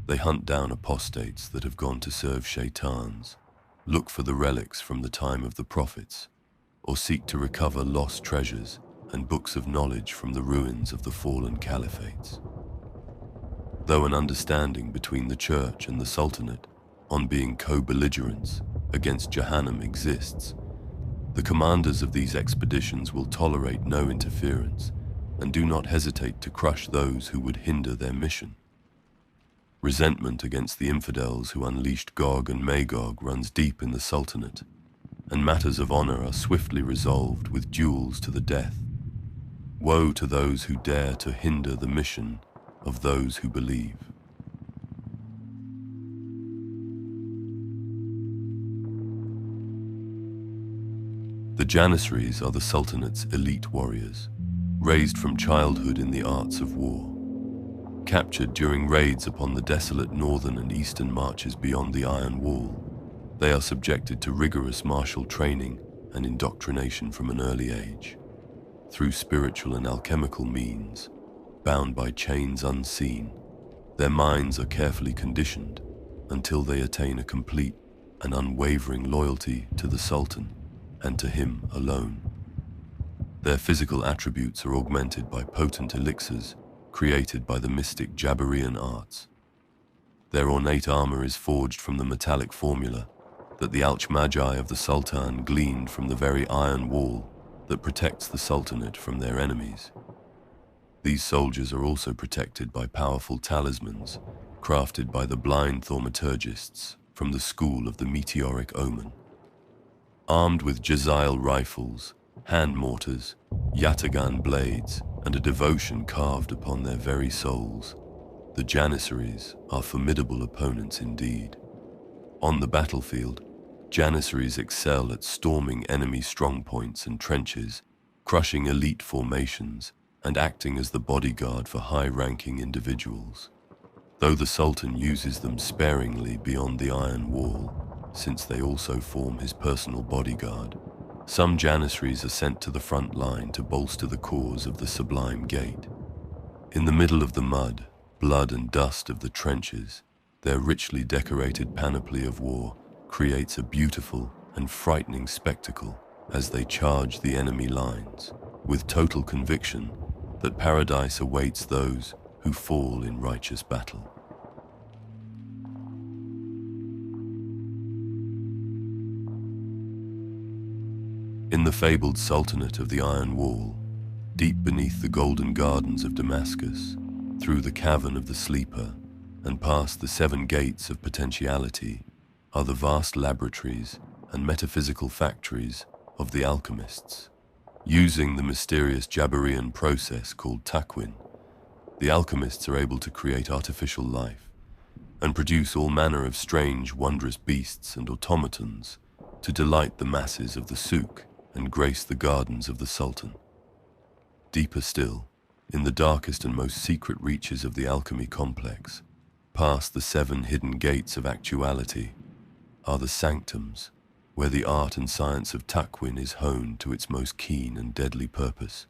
They hunt down apostates that have gone to serve shaitans, look for the relics from the time of the prophets, or seek to recover lost treasures and books of knowledge from the ruins of the fallen caliphates. Though an understanding between the Church and the Sultanate on being co-belligerents against Jahannam exists, the commanders of these expeditions will tolerate no interference and do not hesitate to crush those who would hinder their mission. Resentment against the infidels who unleashed Gog and Magog runs deep in the Sultanate, and matters of honor are swiftly resolved with duels to the death. Woe to those who dare to hinder the mission of those who believe. The Janissaries are the Sultanate's elite warriors, raised from childhood in the arts of war. Captured during raids upon the desolate northern and eastern marches beyond the Iron Wall, they are subjected to rigorous martial training and indoctrination from an early age. Through spiritual and alchemical means, bound by chains unseen, their minds are carefully conditioned until they attain a complete and unwavering loyalty to the Sultan and to him alone. Their physical attributes are augmented by potent elixirs created by the mystic Jabirean arts. Their ornate armor is forged from the metallic formula that the Alchmagi of the Sultan gleaned from the very iron wall that protects the Sultanate from their enemies. These soldiers are also protected by powerful talismans crafted by the blind thaumaturgists from the school of the meteoric omen. Armed with Jezzail rifles, hand mortars, yataghan blades, and a devotion carved upon their very souls, the Janissaries are formidable opponents indeed. On the battlefield, Janissaries excel at storming enemy strongpoints and trenches, crushing elite formations, and acting as the bodyguard for high-ranking individuals. Though the Sultan uses them sparingly beyond the Iron Wall, since they also form his personal bodyguard, some Janissaries are sent to the front line to bolster the cause of the Sublime Gate. In the middle of the mud, blood and dust of the trenches, their richly decorated panoply of war creates a beautiful and frightening spectacle as they charge the enemy lines, with total conviction that paradise awaits those who fall in righteous battle. In the fabled Sultanate of the Iron Wall, deep beneath the golden gardens of Damascus, through the cavern of the Sleeper, and past the 7 gates of potentiality, are the vast laboratories and metaphysical factories of the alchemists. Using the mysterious Jabirean process called takwin, the alchemists are able to create artificial life and produce all manner of strange, wondrous beasts and automatons to delight the masses of the souk and grace the gardens of the Sultan. Deeper still, in the darkest and most secret reaches of the alchemy complex, past the 7 hidden gates of actuality, are the sanctums, where the art and science of takwin is honed to its most keen and deadly purpose.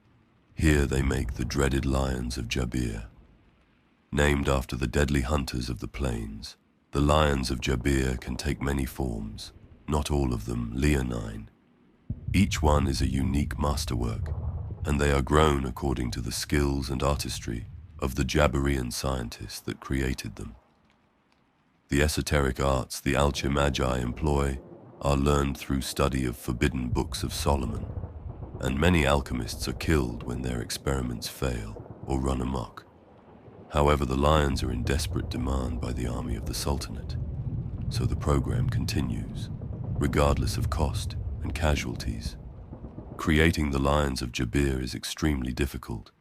Here they make the dreaded lions of Jabir. Named after the deadly hunters of the plains, the lions of Jabir can take many forms, not all of them leonine. Each one is a unique masterwork, and they are grown according to the skills and artistry of the Jabirean scientists that created them. The esoteric arts the Alchmagi employ are learned through study of forbidden books of Solomon, and many alchemists are killed when their experiments fail or run amok. However, the lions are in desperate demand by the army of the Sultanate, so the program continues, regardless of cost and casualties. Creating the lions of Jabir is extremely difficult,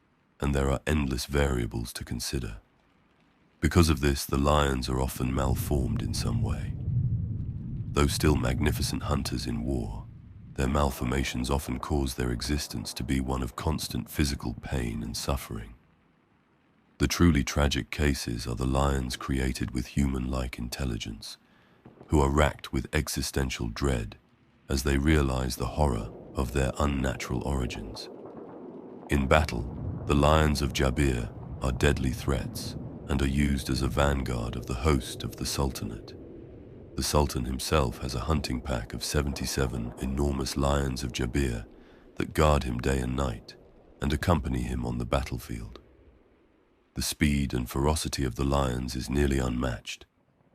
and there are endless variables to consider. Because of this, the lions are often malformed in some way. Though still magnificent hunters in war, their malformations often cause their existence to be one of constant physical pain and suffering. The truly tragic cases are the lions created with human-like intelligence, who are racked with existential dread as they realize the horror of their unnatural origins. In battle, the lions of Jabir are deadly threats and are used as a vanguard of the host of the Sultanate. The Sultan himself has a hunting pack of 77 enormous lions of Jabir that guard him day and night and accompany him on the battlefield. The speed and ferocity of the lions is nearly unmatched,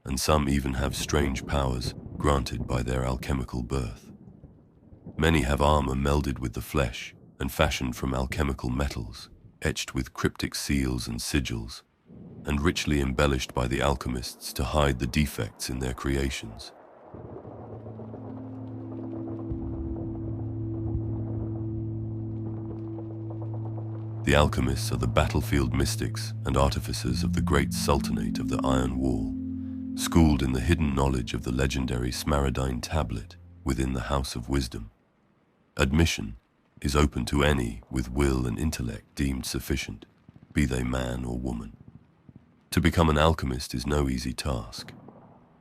and some even have strange powers granted by their alchemical birth. Many have armor melded with the flesh and fashioned from alchemical metals, etched with cryptic seals and sigils, and richly embellished by the alchemists to hide the defects in their creations. The alchemists are the battlefield mystics and artificers of the great Sultanate of the Iron Wall, schooled in the hidden knowledge of the legendary Smaradine tablet within the House of Wisdom. Admission is open to any with will and intellect deemed sufficient, be they man or woman. To become an alchemist is no easy task.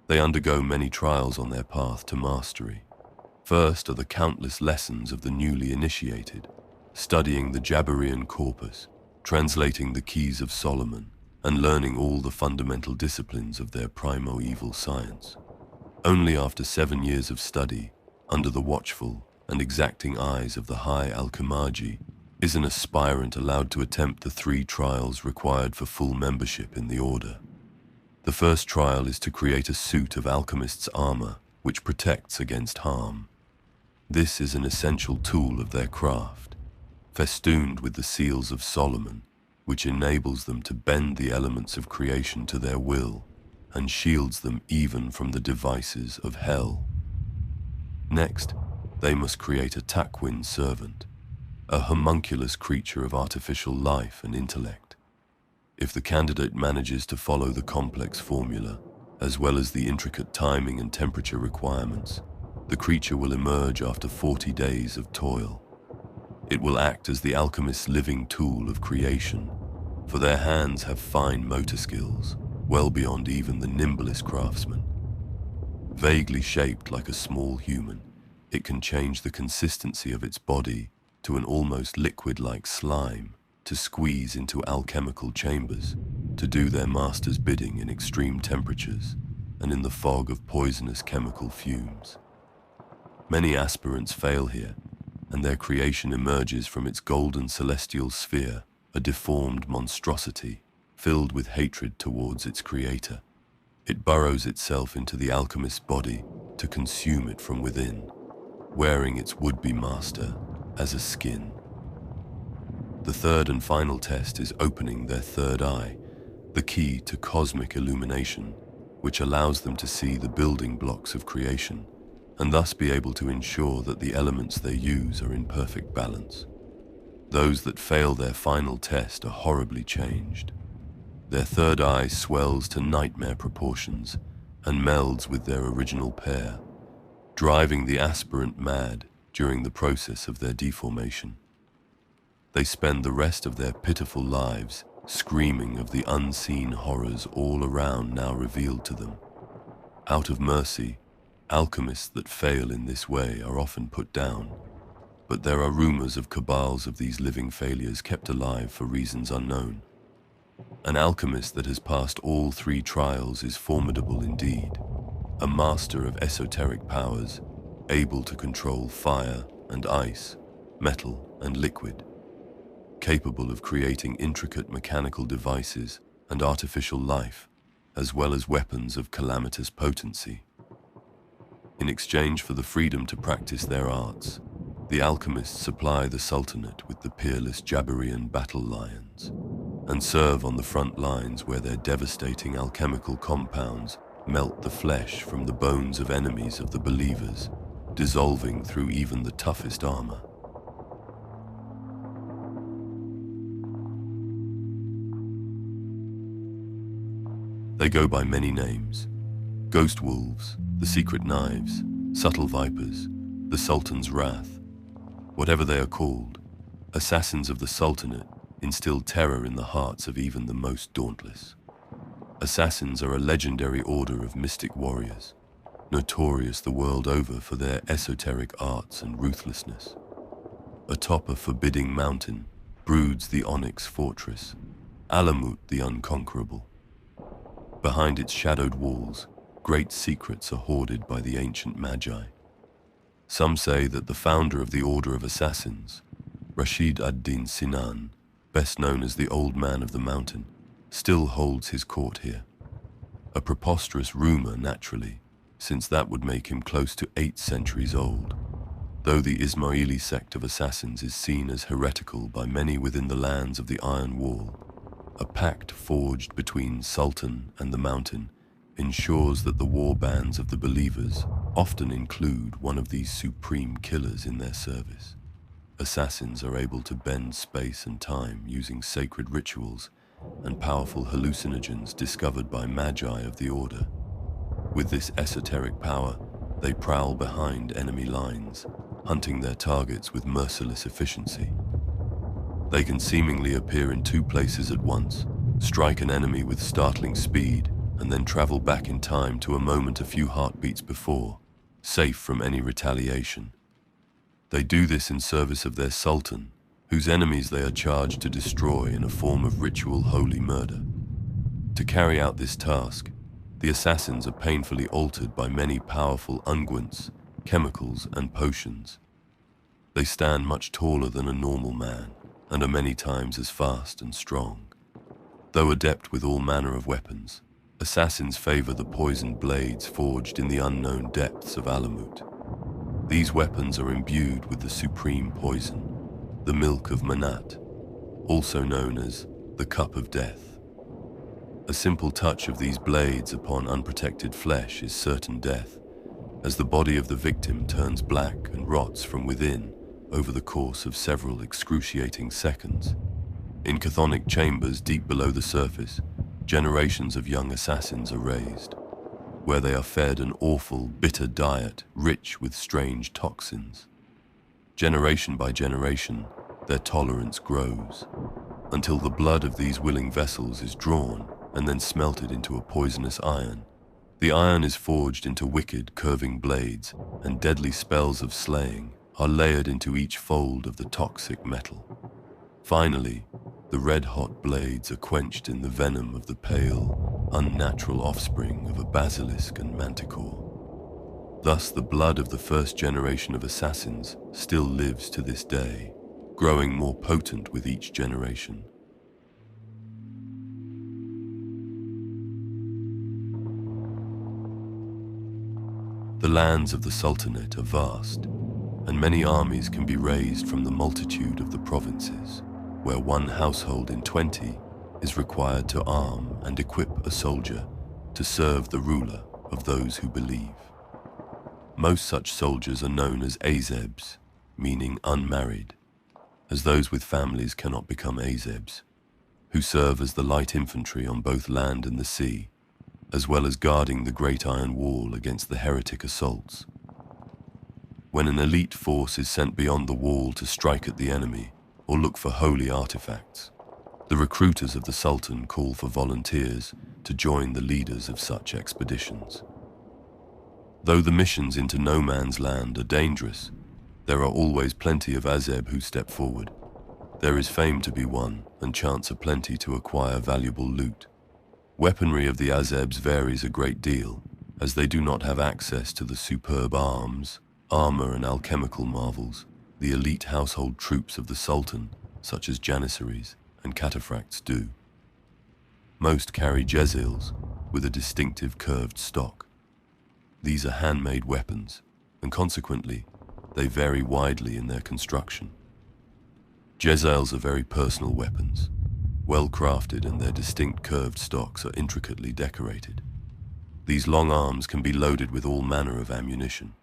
They undergo many trials on their path to mastery. First are the countless lessons of the newly initiated, studying the Jabirean corpus, translating the keys of Solomon, and learning all the fundamental disciplines of their primo-evil science. Only after 7 years of study, under the watchful and exacting eyes of the High Alchemagi, is an aspirant allowed to attempt the 3 trials required for full membership in the order. The first trial is to create a suit of alchemist's armor which protects against harm. This is an essential tool of their craft, festooned with the seals of Solomon, which enables them to bend the elements of creation to their will and shields them even from the devices of hell. Next, they must create a Takwin servant, a homunculus creature of artificial life and intellect. If the candidate manages to follow the complex formula, as well as the intricate timing and temperature requirements, the creature will emerge after 40 days of toil. It will act as the alchemist's living tool of creation, for their hands have fine motor skills, well beyond even the nimblest craftsman. Vaguely shaped like a small human, it can change the consistency of its body to an almost liquid-like slime to squeeze into alchemical chambers, to do their master's bidding in extreme temperatures and in the fog of poisonous chemical fumes. Many aspirants fail here, and their creation emerges from its golden celestial sphere, a deformed monstrosity filled with hatred towards its creator. It burrows itself into the alchemist's body to consume it from within, wearing its would-be master as a skin. The third and final test is opening their third eye, the key to cosmic illumination, which allows them to see the building blocks of creation, and thus be able to ensure that the elements they use are in perfect balance. Those that fail their final test are horribly changed. Their third eye swells to nightmare proportions and melds with their original pair, driving the aspirant mad during the process of their deformation. They spend the rest of their pitiful lives screaming of the unseen horrors all around now revealed to them. Out of mercy, alchemists that fail in this way are often put down, but there are rumors of cabals of these living failures kept alive for reasons unknown. An alchemist that has passed all 3 trials is formidable indeed, a master of esoteric powers, able to control fire and ice, metal and liquid, capable of creating intricate mechanical devices and artificial life, as well as weapons of calamitous potency. In exchange for the freedom to practice their arts, the alchemists supply the Sultanate with the peerless Jabirean battle lions, and serve on the front lines where their devastating alchemical compounds melt the flesh from the bones of enemies of the believers, dissolving through even the toughest armor. They go by many names: Ghost Wolves, the Secret Knives, Subtle Vipers, the Sultan's Wrath. Whatever they are called, assassins of the Sultanate instill terror in the hearts of even the most dauntless. Assassins are a legendary order of mystic warriors, notorious the world over for their esoteric arts and ruthlessness. Atop a forbidding mountain broods the Onyx Fortress, Alamut the Unconquerable. Behind its shadowed walls, great secrets are hoarded by the ancient Magi. Some say that the founder of the Order of Assassins, Rashid ad-Din Sinan, best known as the Old Man of the Mountain, still holds his court here. A preposterous rumor, naturally, since that would make him close to 8 centuries old, though the Ismaili sect of assassins is seen as heretical by many within the lands of the Iron Wall. A pact forged between Sultan and the Mountain ensures that the war bands of the believers often include one of these supreme killers in their service. Assassins are able to bend space and time using sacred rituals and powerful hallucinogens discovered by Magi of the Order. With this esoteric power, they prowl behind enemy lines, hunting their targets with merciless efficiency. They can seemingly appear in 2 places at once, strike an enemy with startling speed, and then travel back in time to a moment a few heartbeats before, safe from any retaliation. They do this in service of their Sultan, whose enemies they are charged to destroy in a form of ritual holy murder. To carry out this task, the assassins are painfully altered by many powerful unguents, chemicals, and potions. They stand much taller than a normal man and are many times as fast and strong. Though adept with all manner of weapons, assassins favor the poisoned blades forged in the unknown depths of Alamut. These weapons are imbued with the supreme poison, the milk of Manat, also known as the Cup of Death. A simple touch of these blades upon unprotected flesh is certain death, as the body of the victim turns black and rots from within over the course of several excruciating seconds. In chthonic chambers deep below the surface, generations of young assassins are raised, where they are fed an awful, bitter diet rich with strange toxins. Generation by generation, their tolerance grows, until the blood of these willing vessels is drawn and then smelted into a poisonous iron. The iron is forged into wicked, curving blades, and deadly spells of slaying are layered into each fold of the toxic metal. Finally, the red-hot blades are quenched in the venom of the pale, unnatural offspring of a basilisk and manticore. Thus, the blood of the first generation of assassins still lives to this day, growing more potent with each generation. The lands of the Sultanate are vast, and many armies can be raised from the multitude of the provinces, where one household in 20 is required to arm and equip a soldier to serve the ruler of those who believe. Most such soldiers are known as Azebs, meaning unmarried, as those with families cannot become Azebs, who serve as the light infantry on both land and the sea, as well as guarding the Great Iron Wall against the heretic assaults. When an elite force is sent beyond the wall to strike at the enemy or look for holy artifacts, the recruiters of the Sultan call for volunteers to join the leaders of such expeditions. Though the missions into no man's land are dangerous, there are always plenty of Azeb who step forward. There is fame to be won and chance aplenty to acquire valuable loot. Weaponry of the Azebs varies a great deal, as they do not have access to the superb arms, armor, and alchemical marvels the elite household troops of the Sultan, such as Janissaries and cataphracts, do. Most carry jezils with a distinctive curved stock. These are handmade weapons, and consequently, they vary widely in their construction. Jezils are very personal weapons, well crafted, and their distinct curved stocks are intricately decorated. These long arms can be loaded with all manner of ammunition,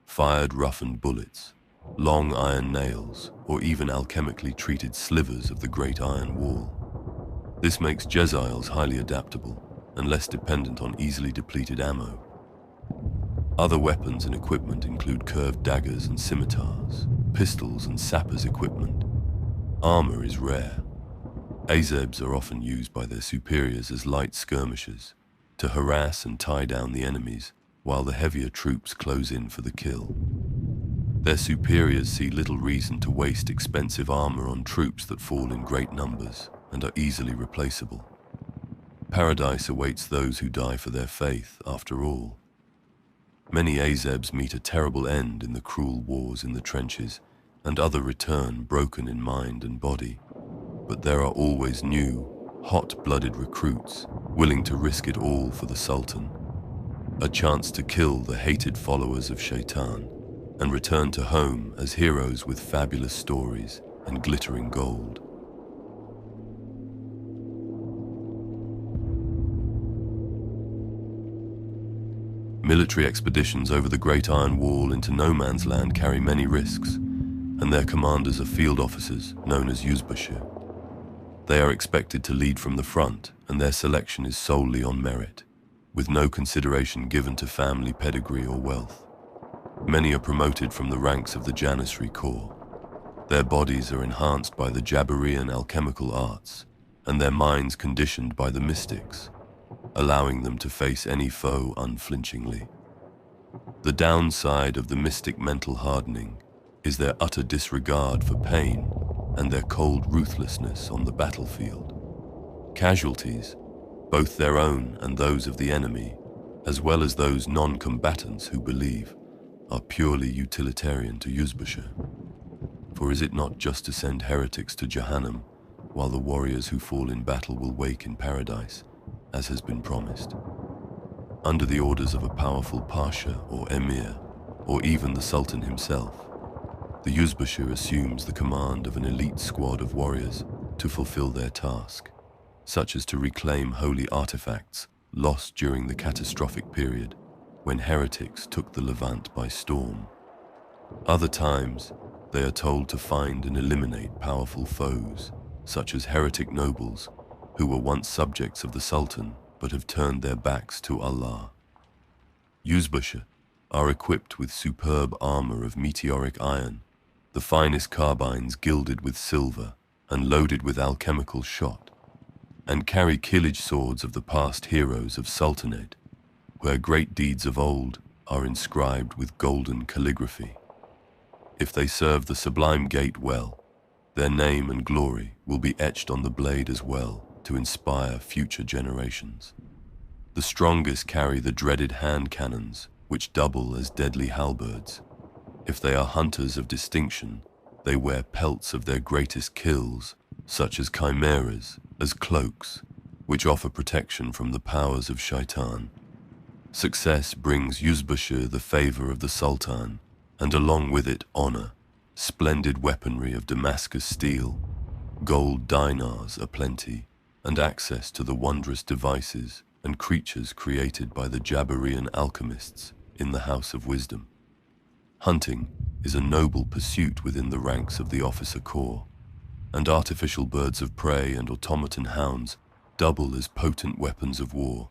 fired roughened bullets, long iron nails, or even alchemically treated slivers of the Great Iron Wall. This makes jezils highly adaptable and less dependent on easily depleted ammo. Other weapons and equipment include curved daggers and scimitars, pistols and sappers' equipment. Armor is rare. Azebs are often used by their superiors as light skirmishers to harass and tie down the enemies while the heavier troops close in for the kill. Their superiors see little reason to waste expensive armor on troops that fall in great numbers and are easily replaceable. Paradise awaits those who die for their faith, after all. Many Azebs meet a terrible end in the cruel wars in the trenches, and other return broken in mind and body. But there are always new, hot-blooded recruits willing to risk it all for the Sultan. A chance to kill the hated followers of Shaitan and return to home as heroes with fabulous stories and glittering gold. Military expeditions over the Great Iron Wall into no man's land carry many risks, and their commanders are field officers known as Yuzbasi. They are expected to lead from the front, and their selection is solely on merit, with no consideration given to family pedigree or wealth. Many are promoted from the ranks of the Janissary Corps. Their bodies are enhanced by the Jabirean alchemical arts, and their minds conditioned by the mystics, allowing them to face any foe unflinchingly. The downside of the mystic mental hardening is their utter disregard for pain and their cold ruthlessness on the battlefield. Casualties, both their own and those of the enemy, as well as those non-combatants who believe, are purely utilitarian to Yuzbasi. For is it not just to send heretics to Jahannam, while the warriors who fall in battle will wake in paradise, as has been promised? Under the orders of a powerful Pasha or Emir, or even the Sultan himself, the Yuzbasi assumes the command of an elite squad of warriors to fulfill their task, such as to reclaim holy artifacts lost during the catastrophic period when heretics took the Levant by storm. Other times, they are told to find and eliminate powerful foes, such as heretic nobles who were once subjects of the Sultan but have turned their backs to Allah. Yuzbasi are equipped with superb armor of meteoric iron, the finest carbines gilded with silver and loaded with alchemical shot, and carry killage swords of the past heroes of Sultanate, where great deeds of old are inscribed with golden calligraphy. If they serve the sublime gate well, their name and glory will be etched on the blade as well to inspire future generations. The strongest carry the dreaded hand cannons, which double as deadly halberds. If they are hunters of distinction, they wear pelts of their greatest kills, such as chimeras, as cloaks, which offer protection from the powers of Shaitan. Success brings Yuzbasi the favor of the Sultan, and along with it honor, splendid weaponry of Damascus steel, gold dinars aplenty, and access to the wondrous devices and creatures created by the Jabirean Alchemists in the House of Wisdom. Hunting is a noble pursuit within the ranks of the officer corps, and artificial birds of prey and automaton hounds double as potent weapons of war,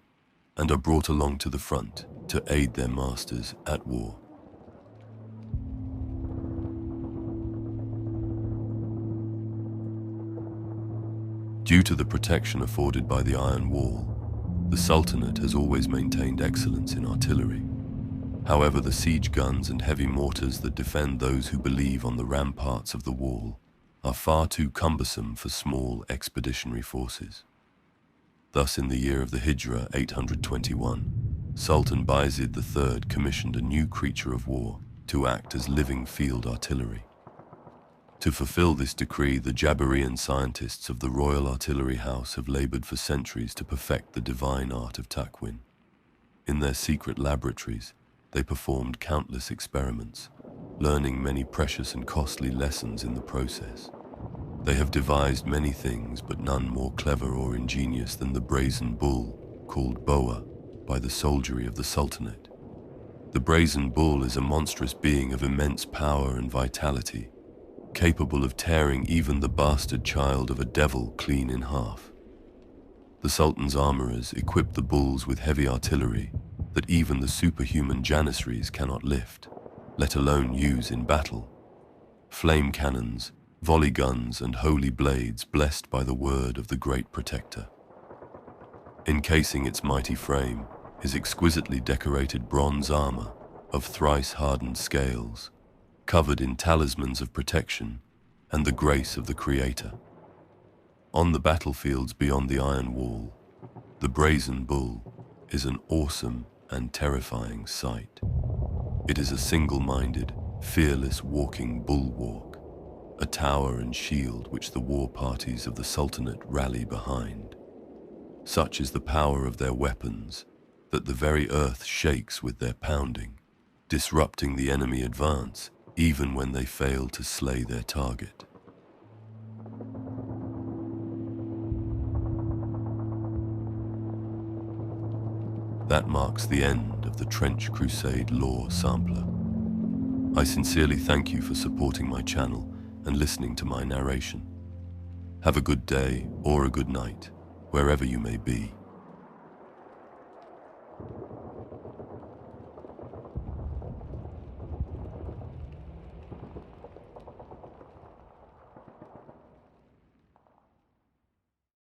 and are brought along to the front to aid their masters at war. Due to the protection afforded by the Iron Wall, the Sultanate has always maintained excellence in artillery. However, the siege guns and heavy mortars that defend those who believe on the ramparts of the wall are far too cumbersome for small expeditionary forces. Thus, in the year of the Hijra 821, Sultan Bayezid III commissioned a new creature of war to act as living field artillery. To fulfill this decree, the Jabirean scientists of the Royal Artillery House have labored for centuries to perfect the divine art of takwin. In their secret laboratories, they performed countless experiments, learning many precious and costly lessons in the process. They have devised many things, but none more clever or ingenious than the Brazen Bull, called Boa by the soldiery of the Sultanate. The Brazen Bull is a monstrous being of immense power and vitality, capable of tearing even the bastard child of a devil clean in half. The Sultan's armorers equip the bulls with heavy artillery that even the superhuman Janissaries cannot lift, let alone use in battle. Flame cannons, volley guns, and holy blades blessed by the word of the great protector. Encasing its mighty frame is exquisitely decorated bronze armor of thrice hardened scales, covered in talismans of protection and the grace of the Creator. On the battlefields beyond the Iron Wall, the Brazen Bull is an awesome and terrifying sight. It is a single-minded, fearless walking bulwark, a tower and shield which the war parties of the Sultanate rally behind. Such is the power of their weapons that the very earth shakes with their pounding, disrupting the enemy advance even when they fail to slay their target. That marks the end of the Trench Crusade Lore Sampler. I sincerely thank you for supporting my channel and listening to my narration. Have a good day or a good night, wherever you may be.